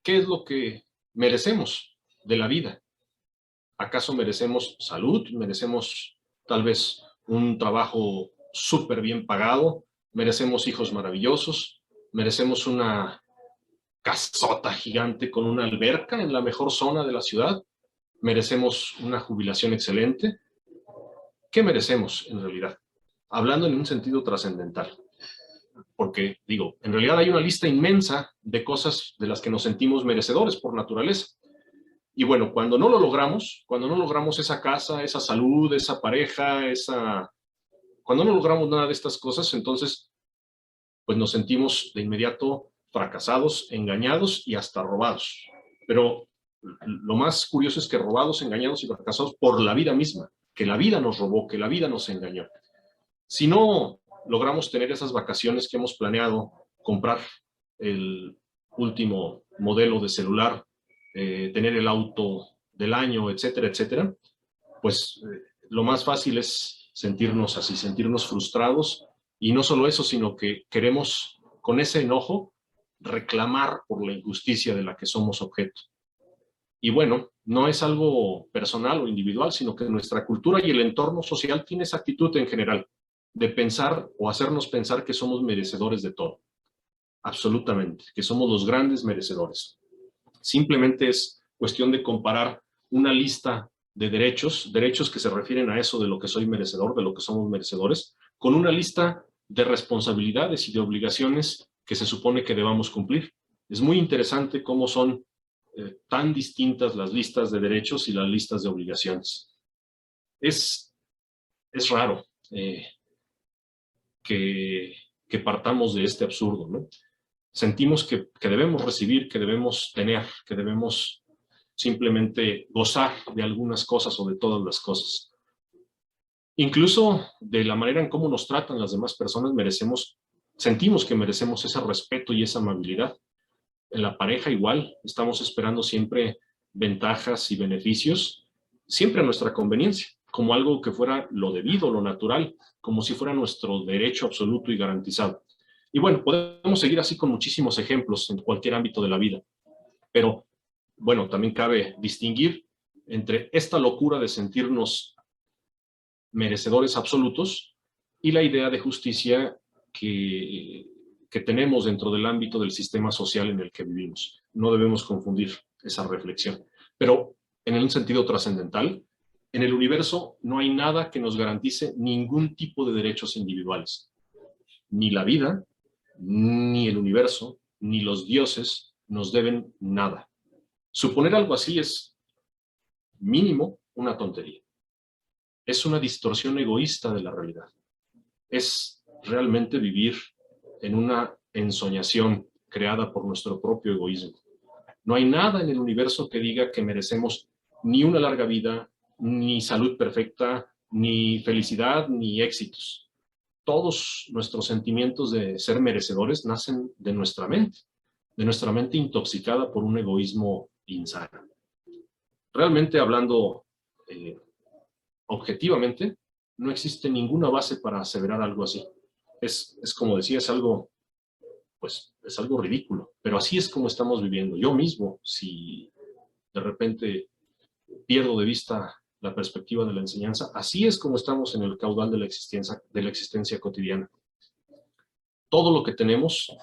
¿qué es lo que merecemos de la vida? ¿Acaso merecemos salud? ¿Merecemos tal vez un trabajo súper bien pagado? ¿Merecemos hijos maravillosos? ¿Merecemos una casota gigante con una alberca en la mejor zona de la ciudad? ¿Merecemos una jubilación excelente? ¿Qué merecemos en realidad? Hablando en un sentido trascendental. Porque, digo, en realidad hay una lista inmensa de cosas de las que nos sentimos merecedores por naturaleza. Y bueno, cuando no lo logramos, cuando no logramos esa casa, esa salud, esa pareja, cuando no logramos nada de estas cosas, entonces pues nos sentimos de inmediato fracasados, engañados y hasta robados. Pero lo más curioso es que robados, engañados y fracasados por la vida misma, que la vida nos robó, que la vida nos engañó. Si no logramos tener esas vacaciones que hemos planeado, comprar el último modelo de celular, tener el auto del año, etcétera, etcétera, pues lo más fácil es sentirnos así, sentirnos frustrados. Y no solo eso, sino que queremos, con ese enojo, reclamar por la injusticia de la que somos objeto. Y bueno, no es algo personal o individual, sino que nuestra cultura y el entorno social tiene esa actitud en general, de pensar o hacernos pensar que somos merecedores de todo. Absolutamente, que somos los grandes merecedores. Simplemente es cuestión de comparar una lista de derechos que se refieren a eso de lo que soy merecedor, de lo que somos merecedores, con una lista de responsabilidades y de obligaciones que se supone que debamos cumplir. Es muy interesante cómo son tan distintas las listas de derechos y las listas de obligaciones. Es raro que partamos de este absurdo, ¿no? Sentimos que debemos recibir, que debemos tener, que debemos simplemente gozar de algunas cosas o de todas las cosas. Incluso de la manera en cómo nos tratan las demás personas, sentimos que merecemos ese respeto y esa amabilidad. En la pareja igual, estamos esperando siempre ventajas y beneficios, siempre a nuestra conveniencia, como algo que fuera lo debido, lo natural, como si fuera nuestro derecho absoluto y garantizado. Y bueno, podemos seguir así con muchísimos ejemplos en cualquier ámbito de la vida, pero bueno, también cabe distinguir entre esta locura de sentirnos merecedores absolutos y la idea de justicia que tenemos dentro del ámbito del sistema social en el que vivimos. No debemos confundir esa reflexión. Pero en un sentido trascendental, en el universo no hay nada que nos garantice ningún tipo de derechos individuales. Ni la vida, ni el universo, ni los dioses nos deben nada. Suponer algo así es mínimo una tontería. Es una distorsión egoísta de la realidad. Es realmente vivir en una ensoñación creada por nuestro propio egoísmo. No hay nada en el universo que diga que merecemos ni una larga vida, ni salud perfecta, ni felicidad, ni éxitos. Todos nuestros sentimientos de ser merecedores nacen de nuestra mente intoxicada por un egoísmo insano. Realmente hablando objetivamente, no existe ninguna base para aseverar algo así. Es como decía, es algo ridículo, pero así es como estamos viviendo. Yo mismo, si de repente pierdo de vista la perspectiva de la enseñanza, así es como estamos en el caudal de la existencia cotidiana. Todo lo que tenemos,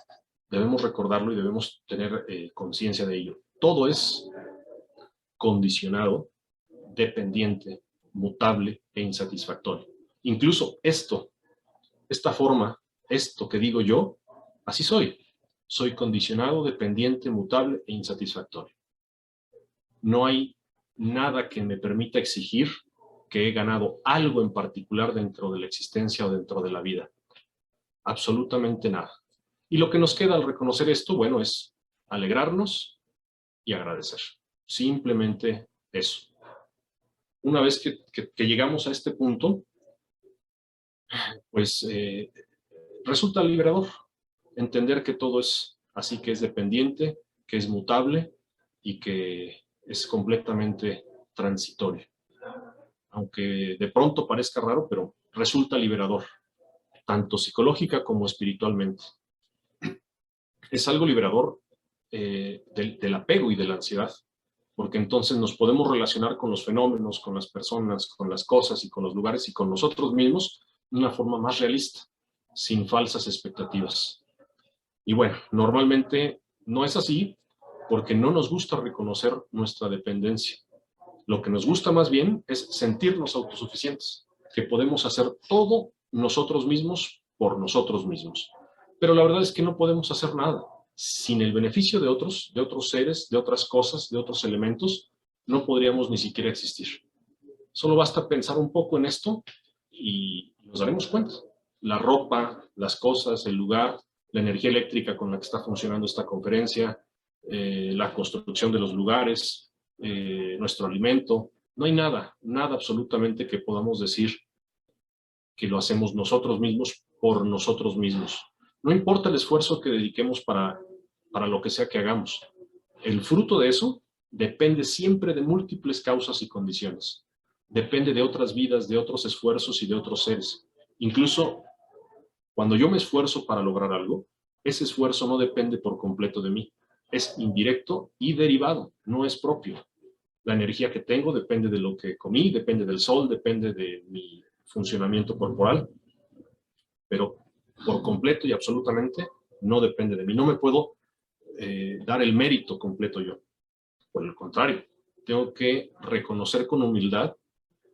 debemos recordarlo y debemos tener conciencia de ello. Todo es condicionado, dependiente, mutable e insatisfactorio. Incluso esta forma, esto que digo yo, así soy. Soy condicionado, dependiente, mutable e insatisfactorio. No hay nada que me permita exigir que he ganado algo en particular dentro de la existencia o dentro de la vida. Absolutamente nada. Y lo que nos queda al reconocer esto, bueno, es alegrarnos y agradecer. Simplemente eso. Una vez que llegamos a este punto, pues resulta liberador entender que todo es así, que es dependiente, que es mutable y que es completamente transitorio. Aunque de pronto parezca raro, pero resulta liberador, tanto psicológica como espiritualmente. Es algo liberador del apego y de la ansiedad, porque entonces nos podemos relacionar con los fenómenos, con las personas, con las cosas y con los lugares y con nosotros mismos de una forma más realista, sin falsas expectativas. Y bueno, normalmente no es así porque no nos gusta reconocer nuestra dependencia. Lo que nos gusta más bien es sentirnos autosuficientes, que podemos hacer todo nosotros mismos por nosotros mismos. Pero la verdad es que no podemos hacer nada. Sin el beneficio de otros seres, de otras cosas, de otros elementos, no podríamos ni siquiera existir. Solo basta pensar un poco en esto y nos daremos cuenta. La ropa, las cosas, el lugar, la energía eléctrica con la que está funcionando esta conferencia, la construcción de los lugares, nuestro alimento. No hay nada, nada absolutamente que podamos decir que lo hacemos nosotros mismos por nosotros mismos. No importa el esfuerzo que dediquemos para lo que sea que hagamos. El fruto de eso depende siempre de múltiples causas y condiciones. Depende de otras vidas, de otros esfuerzos y de otros seres. Incluso cuando yo me esfuerzo para lograr algo, ese esfuerzo no depende por completo de mí. Es indirecto y derivado, no es propio. La energía que tengo depende de lo que comí, depende del sol, depende de mi funcionamiento corporal, pero por completo y absolutamente no depende de mí. No me puedo dar el mérito completo yo. Por el contrario, tengo que reconocer con humildad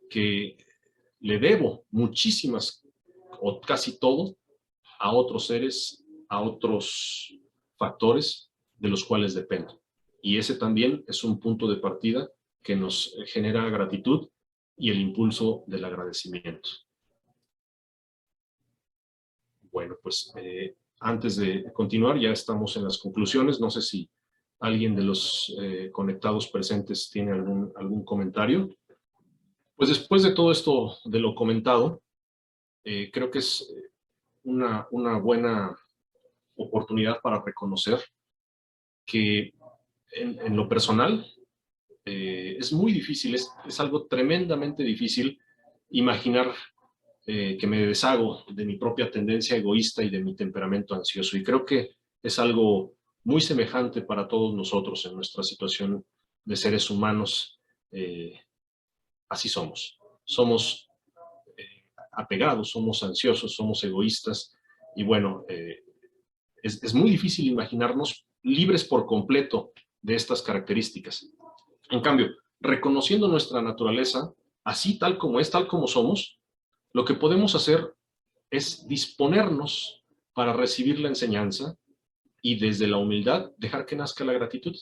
que le debo muchísimas, o casi todo, a otros seres, a otros factores de los cuales dependo. Y ese también es un punto de partida que nos genera gratitud y el impulso del agradecimiento. Bueno, pues antes de continuar, ya estamos en las conclusiones. No sé si alguien de los conectados presentes tiene algún comentario. Pues después de todo esto de lo comentado, creo que es una buena oportunidad para reconocer que en lo personal es muy difícil, es algo tremendamente difícil imaginar que me deshago de mi propia tendencia egoísta y de mi temperamento ansioso. Y creo que es algo muy semejante para todos nosotros en nuestra situación de seres humanos. Así somos. Somos apegados, somos ansiosos, somos egoístas. Y bueno, es muy difícil imaginarnos libres por completo de estas características. En cambio, reconociendo nuestra naturaleza, así tal como es, tal como somos, lo que podemos hacer es disponernos para recibir la enseñanza y desde la humildad dejar que nazca la gratitud.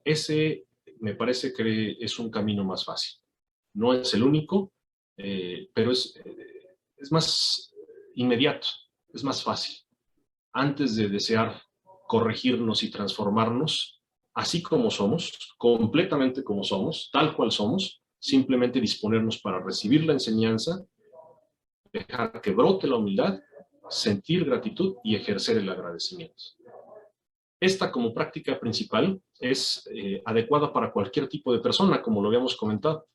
Ese me parece que es un camino más fácil. No es el único, pero es más inmediato, es más fácil. Antes de desear corregirnos y transformarnos, así como somos, completamente como somos, tal cual somos, simplemente disponernos para recibir la enseñanza, dejar que brote la humildad, sentir gratitud y ejercer el agradecimiento. Esta como práctica principal es adecuada para cualquier tipo de persona, como lo habíamos comentado.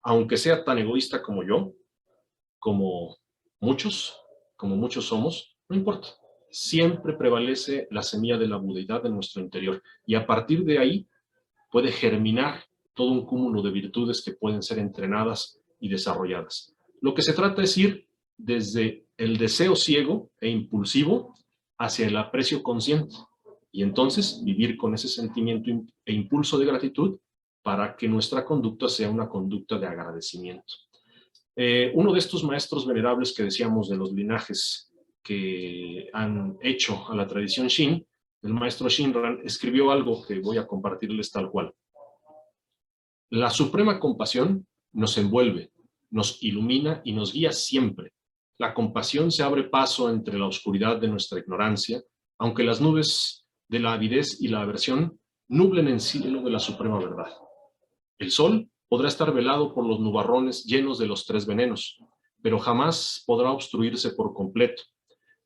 Aunque sea tan egoísta como yo, como muchos somos, no importa. Siempre prevalece la semilla de la budeidad en nuestro interior y a partir de ahí puede germinar todo un cúmulo de virtudes que pueden ser entrenadas y desarrolladas. Lo que se trata es ir desde el deseo ciego e impulsivo hacia el aprecio consciente y entonces vivir con ese sentimiento e impulso de gratitud para que nuestra conducta sea una conducta de agradecimiento. Uno de estos maestros venerables que decíamos de los linajes que han hecho a la tradición Shin, el maestro Shinran, escribió algo que voy a compartirles tal cual. La suprema compasión nos envuelve, nos ilumina y nos guía siempre. La compasión se abre paso entre la oscuridad de nuestra ignorancia, aunque las nubes de la avidez y la aversión nublen el cielo de la suprema verdad. El sol podrá estar velado por los nubarrones llenos de los tres venenos, pero jamás podrá obstruirse por completo.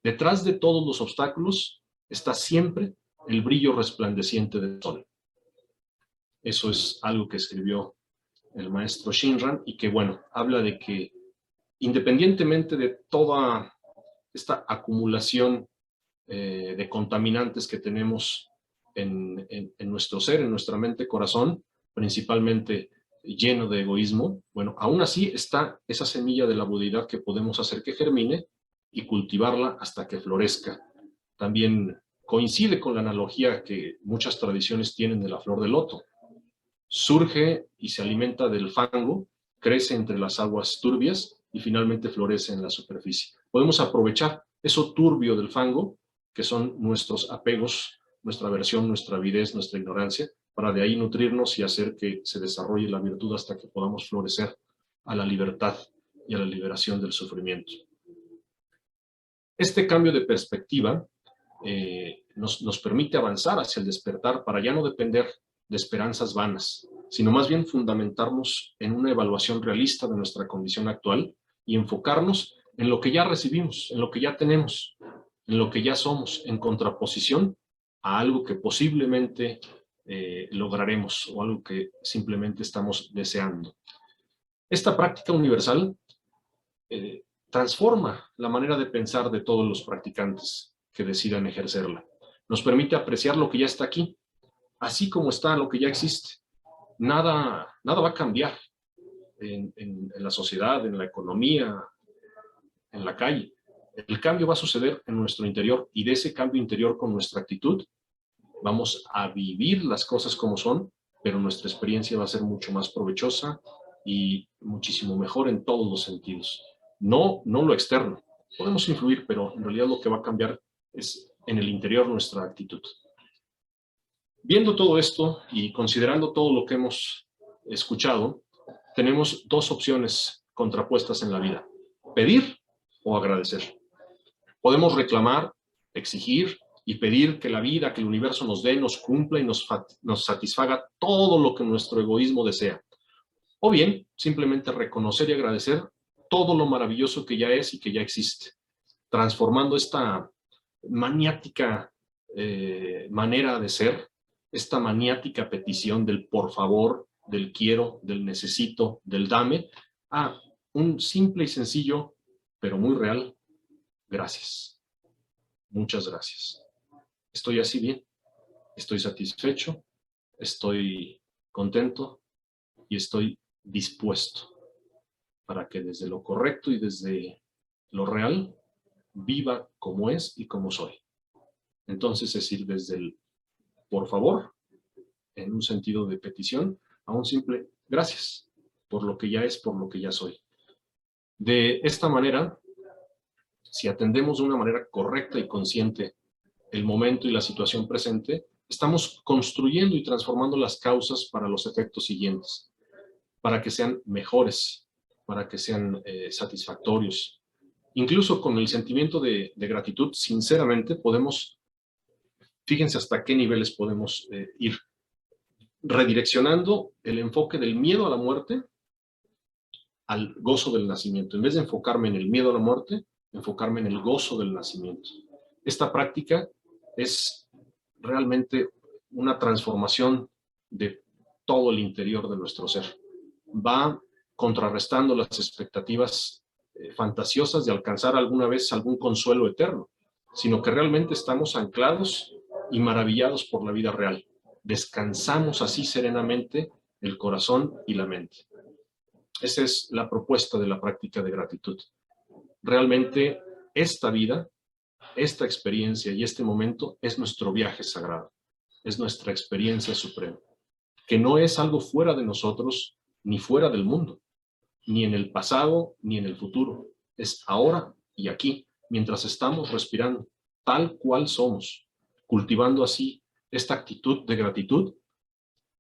Detrás de todos los obstáculos está siempre el brillo resplandeciente del sol. Eso es algo que escribió el maestro Shinran y que, bueno, habla de que independientemente de toda esta acumulación de contaminantes que tenemos en nuestro ser, en nuestra mente, corazón, principalmente lleno de egoísmo, bueno, aún así está esa semilla de la budeidad que podemos hacer que germine y cultivarla hasta que florezca. También coincide con la analogía que muchas tradiciones tienen de la flor de loto. Surge y se alimenta del fango, crece entre las aguas turbias y finalmente florece en la superficie. Podemos aprovechar eso turbio del fango, que son nuestros apegos, nuestra aversión, nuestra avidez, nuestra ignorancia, para de ahí nutrirnos y hacer que se desarrolle la virtud hasta que podamos florecer a la libertad y a la liberación del sufrimiento. Este cambio de perspectiva nos permite avanzar hacia el despertar para ya no depender de esperanzas vanas, sino más bien fundamentarnos en una evaluación realista de nuestra condición actual y enfocarnos en lo que ya recibimos, en lo que ya tenemos, en lo que ya somos, en contraposición a algo que posiblemente lograremos o algo que simplemente estamos deseando. Esta práctica universal transforma la manera de pensar de todos los practicantes que decidan ejercerla. Nos permite apreciar lo que ya está aquí, así como está lo que ya existe. Nada va a cambiar en la sociedad, en la economía, en la calle. El cambio va a suceder en nuestro interior, y de ese cambio interior, con nuestra actitud, vamos a vivir las cosas como son, pero nuestra experiencia va a ser mucho más provechosa y muchísimo mejor en todos los sentidos. No lo externo. Podemos influir, pero en realidad lo que va a cambiar es en el interior nuestra actitud. Viendo todo esto y considerando todo lo que hemos escuchado, tenemos dos opciones contrapuestas en la vida: pedir o agradecer. Podemos reclamar, exigir y pedir que la vida, que el universo nos dé, nos cumpla y nos satisfaga todo lo que nuestro egoísmo desea. O bien, simplemente reconocer y agradecer todo lo maravilloso que ya es y que ya existe, transformando esta maniática manera de ser, esta maniática petición del por favor, del quiero, del necesito, del dame, a un simple y sencillo, pero muy real: gracias. Muchas gracias. Estoy así bien, estoy satisfecho, estoy contento y estoy dispuesto para que desde lo correcto y desde lo real viva como es y como soy. Entonces, es ir desde el por favor, en un sentido de petición, a un simple gracias por lo que ya es, por lo que ya soy. De esta manera, si atendemos de una manera correcta y consciente el momento y la situación presente, estamos construyendo y transformando las causas para los efectos siguientes, para que sean mejores, para que sean satisfactorios. Incluso con el sentimiento de gratitud, sinceramente, podemos, fíjense hasta qué niveles podemos ir redireccionando el enfoque del miedo a la muerte al gozo del nacimiento. En vez de enfocarme en el miedo a la muerte, enfocarme en el gozo del nacimiento. Esta práctica es realmente una transformación de todo el interior de nuestro ser. Va contrarrestando las expectativas fantasiosas de alcanzar alguna vez algún consuelo eterno, sino que realmente estamos anclados y maravillados por la vida real. Descansamos así serenamente el corazón y la mente. Esa es la propuesta de la práctica de gratitud. Realmente esta vida, esta experiencia y este momento es nuestro viaje sagrado, es nuestra experiencia suprema, que no es algo fuera de nosotros ni fuera del mundo, ni en el pasado ni en el futuro. Es ahora y aquí, mientras estamos respirando, tal cual somos, cultivando así esta actitud de gratitud.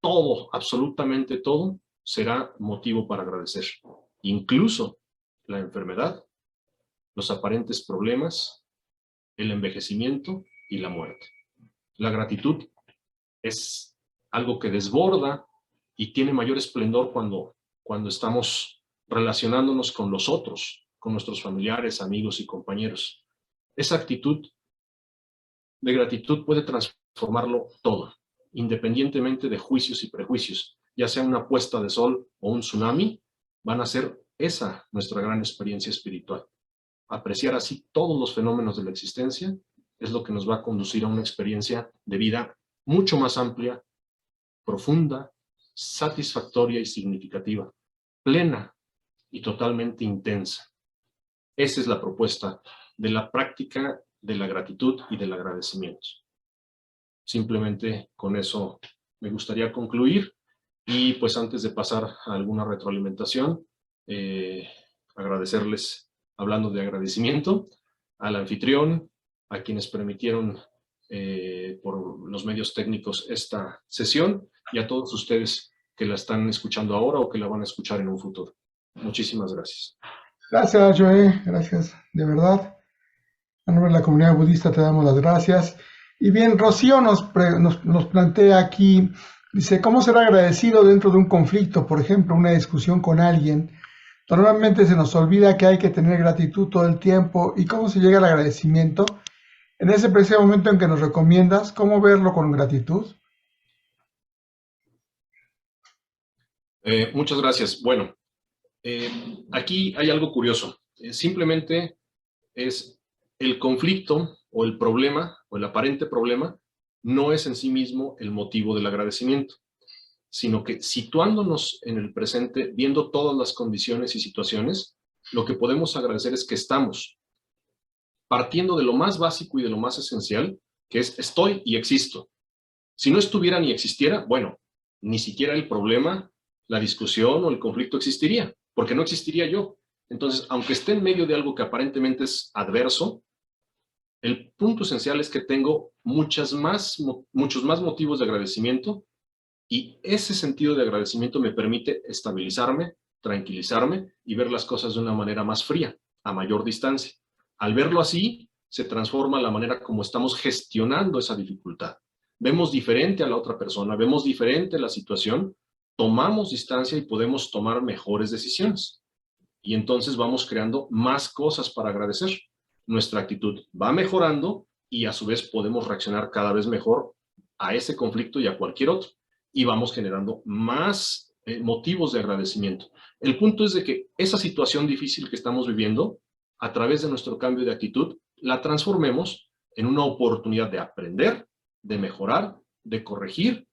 Todo, absolutamente todo, será motivo para agradecer. Incluso la enfermedad, los aparentes problemas, el envejecimiento y la muerte. La gratitud es algo que desborda y tiene mayor esplendor cuando estamos relacionándonos con los otros, con nuestros familiares, amigos y compañeros. Esa actitud de gratitud puede transformarlo todo, independientemente de juicios y prejuicios, ya sea una puesta de sol o un tsunami. Van a ser esa nuestra gran experiencia espiritual. Apreciar así todos los fenómenos de la existencia es lo que nos va a conducir a una experiencia de vida mucho más amplia, profunda, satisfactoria y significativa, plena y totalmente intensa. Esa es la propuesta de la práctica de la gratitud y del agradecimiento. Simplemente con eso me gustaría concluir, y pues antes de pasar a alguna retroalimentación, agradecerles, hablando de agradecimiento, al anfitrión, a quienes permitieron por los medios técnicos esta sesión y a todos ustedes que la están escuchando ahora o que la van a escuchar en un futuro. Muchísimas gracias. Gracias, Joe, gracias, de verdad. A nombre de la comunidad budista te damos las gracias. Y bien, Rocío nos plantea aquí, dice, ¿cómo ser agradecido dentro de un conflicto? Por ejemplo, una discusión con alguien. Normalmente se nos olvida que hay que tener gratitud todo el tiempo. ¿Y cómo se llega al agradecimiento? En ese preciso momento en que nos recomiendas, ¿cómo verlo con gratitud? Muchas gracias. Bueno, aquí hay algo curioso. Simplemente es el conflicto o el problema o el aparente problema no es en sí mismo el motivo del agradecimiento, sino que situándonos en el presente, viendo todas las condiciones y situaciones, lo que podemos agradecer es que estamos partiendo de lo más básico y de lo más esencial, que es estoy y existo. Si no estuviera ni existiera, bueno, ni siquiera el problema, la discusión o el conflicto existiría, porque no existiría yo. Entonces, aunque esté en medio de algo que aparentemente es adverso, el punto esencial es que tengo muchos más motivos de agradecimiento y ese sentido de agradecimiento me permite estabilizarme, tranquilizarme y ver las cosas de una manera más fría, a mayor distancia. Al verlo así, se transforma la manera como estamos gestionando esa dificultad. Vemos diferente a la otra persona, vemos diferente la situación, tomamos distancia y podemos tomar mejores decisiones. Y entonces vamos creando más cosas para agradecer. Nuestra actitud va mejorando y a su vez podemos reaccionar cada vez mejor a ese conflicto y a cualquier otro. Y vamos generando más motivos de agradecimiento. El punto es de que esa situación difícil que estamos viviendo, a través de nuestro cambio de actitud, la transformemos en una oportunidad de aprender, de mejorar, de corregir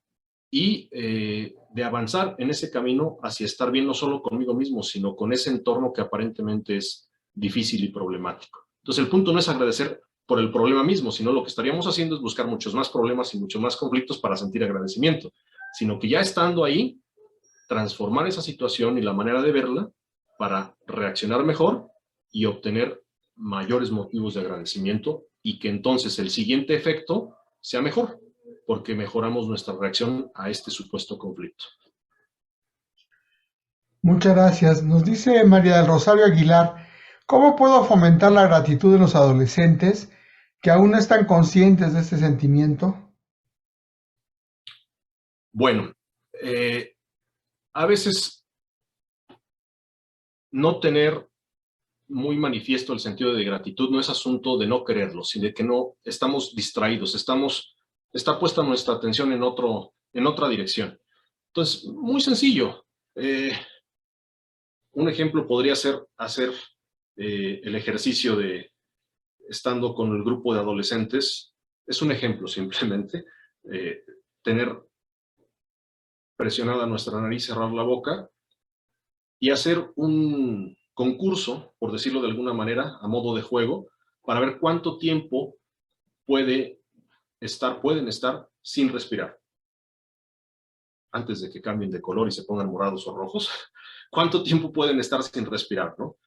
y de avanzar en ese camino hacia estar bien no solo conmigo mismo, sino con ese entorno que aparentemente es difícil y problemático. Entonces el punto no es agradecer por el problema mismo, sino lo que estaríamos haciendo es buscar muchos más problemas y muchos más conflictos para sentir agradecimiento, sino que ya estando ahí, transformar esa situación y la manera de verla para reaccionar mejor y obtener mayores motivos de agradecimiento y que entonces el siguiente efecto sea mejor, porque mejoramos nuestra reacción a este supuesto conflicto. Muchas gracias. Nos dice María del Rosario Aguilar, ¿cómo puedo fomentar la gratitud en los adolescentes que aún no están conscientes de este sentimiento? Bueno, a veces no tener muy manifiesto el sentido de gratitud no es asunto de no quererlo, sino de que no estamos distraídos, está puesta nuestra atención en otra dirección. Entonces, muy sencillo. Un ejemplo podría ser hacer el ejercicio de estando con el grupo de adolescentes. Es un ejemplo simplemente. Tener presionada nuestra nariz, cerrar la boca y hacer un concurso, por decirlo de alguna manera, a modo de juego, para ver cuánto tiempo pueden estar sin respirar. Antes de que cambien de color y se pongan morados o rojos, ¿cuánto tiempo pueden estar sin respirar, no?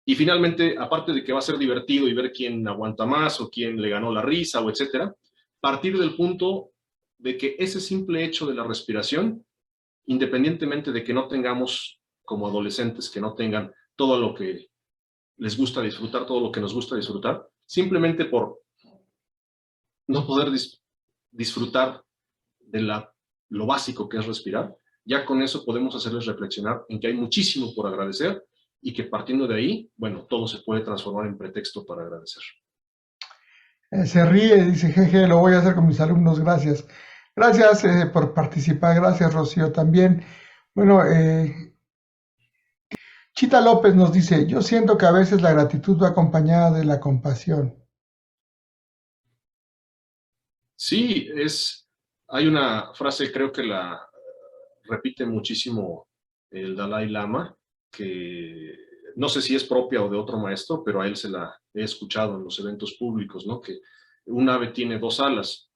Y finalmente, aparte de que va a ser divertido y ver quién aguanta más o quién le ganó la risa o etcétera, partir del punto de que ese simple hecho de la respiración, independientemente de que no tengamos como adolescentes, que no tengan todo lo que les gusta disfrutar, todo lo que nos gusta disfrutar, simplemente por no poder disfrutar de lo básico que es respirar, ya con eso podemos hacerles reflexionar en que hay muchísimo por agradecer y que partiendo de ahí, bueno, todo se puede transformar en pretexto para agradecer. Se ríe, dice, jeje, lo voy a hacer con mis alumnos, gracias. Gracias por participar, gracias Rocío también. Bueno, Chita López nos dice, yo siento que a veces la gratitud va acompañada de la compasión. Sí, hay una frase, creo que la repite muchísimo el Dalai Lama, que no sé si es propia o de otro maestro, pero a él se la he escuchado en los eventos públicos, ¿no? Que un ave tiene dos alas,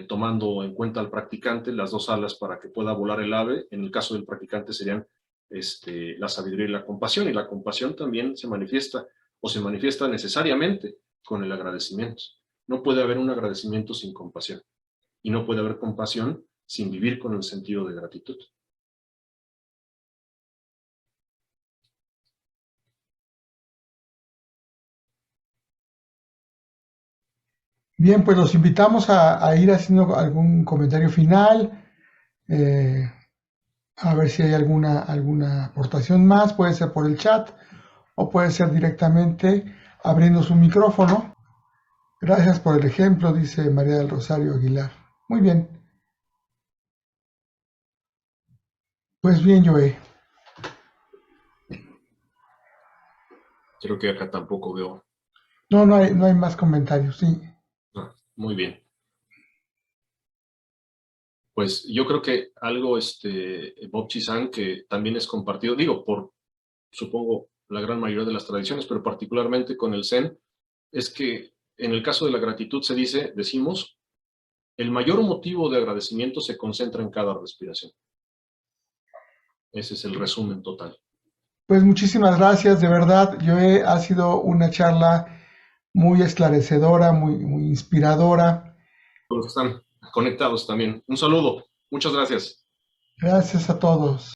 tomando en cuenta al practicante las dos alas para que pueda volar el ave. En el caso del practicante serían la sabiduría y la compasión también se manifiesta o se manifiesta necesariamente con el agradecimiento. No puede haber un agradecimiento sin compasión. Y no puede haber compasión sin vivir con el sentido de gratitud. Bien, pues los invitamos a ir haciendo algún comentario final, a ver si hay alguna aportación más, puede ser por el chat o puede ser directamente abriendo su micrófono. Gracias por el ejemplo, dice María del Rosario Aguilar. Muy bien. Pues bien, Joe. Creo que acá tampoco veo. No hay más comentarios, sí. Ah, muy bien. Pues yo creo que algo, Bob Chisan, que también es compartido, digo, por, supongo, la gran mayoría de las tradiciones, pero particularmente con el Zen, es que en el caso de la gratitud decimos, el mayor motivo de agradecimiento se concentra en cada respiración. Ese es el resumen total. Pues muchísimas gracias, de verdad, Joe, ha sido una charla muy esclarecedora, muy inspiradora. Todos los que están conectados también. Un saludo. Muchas gracias. Gracias a todos.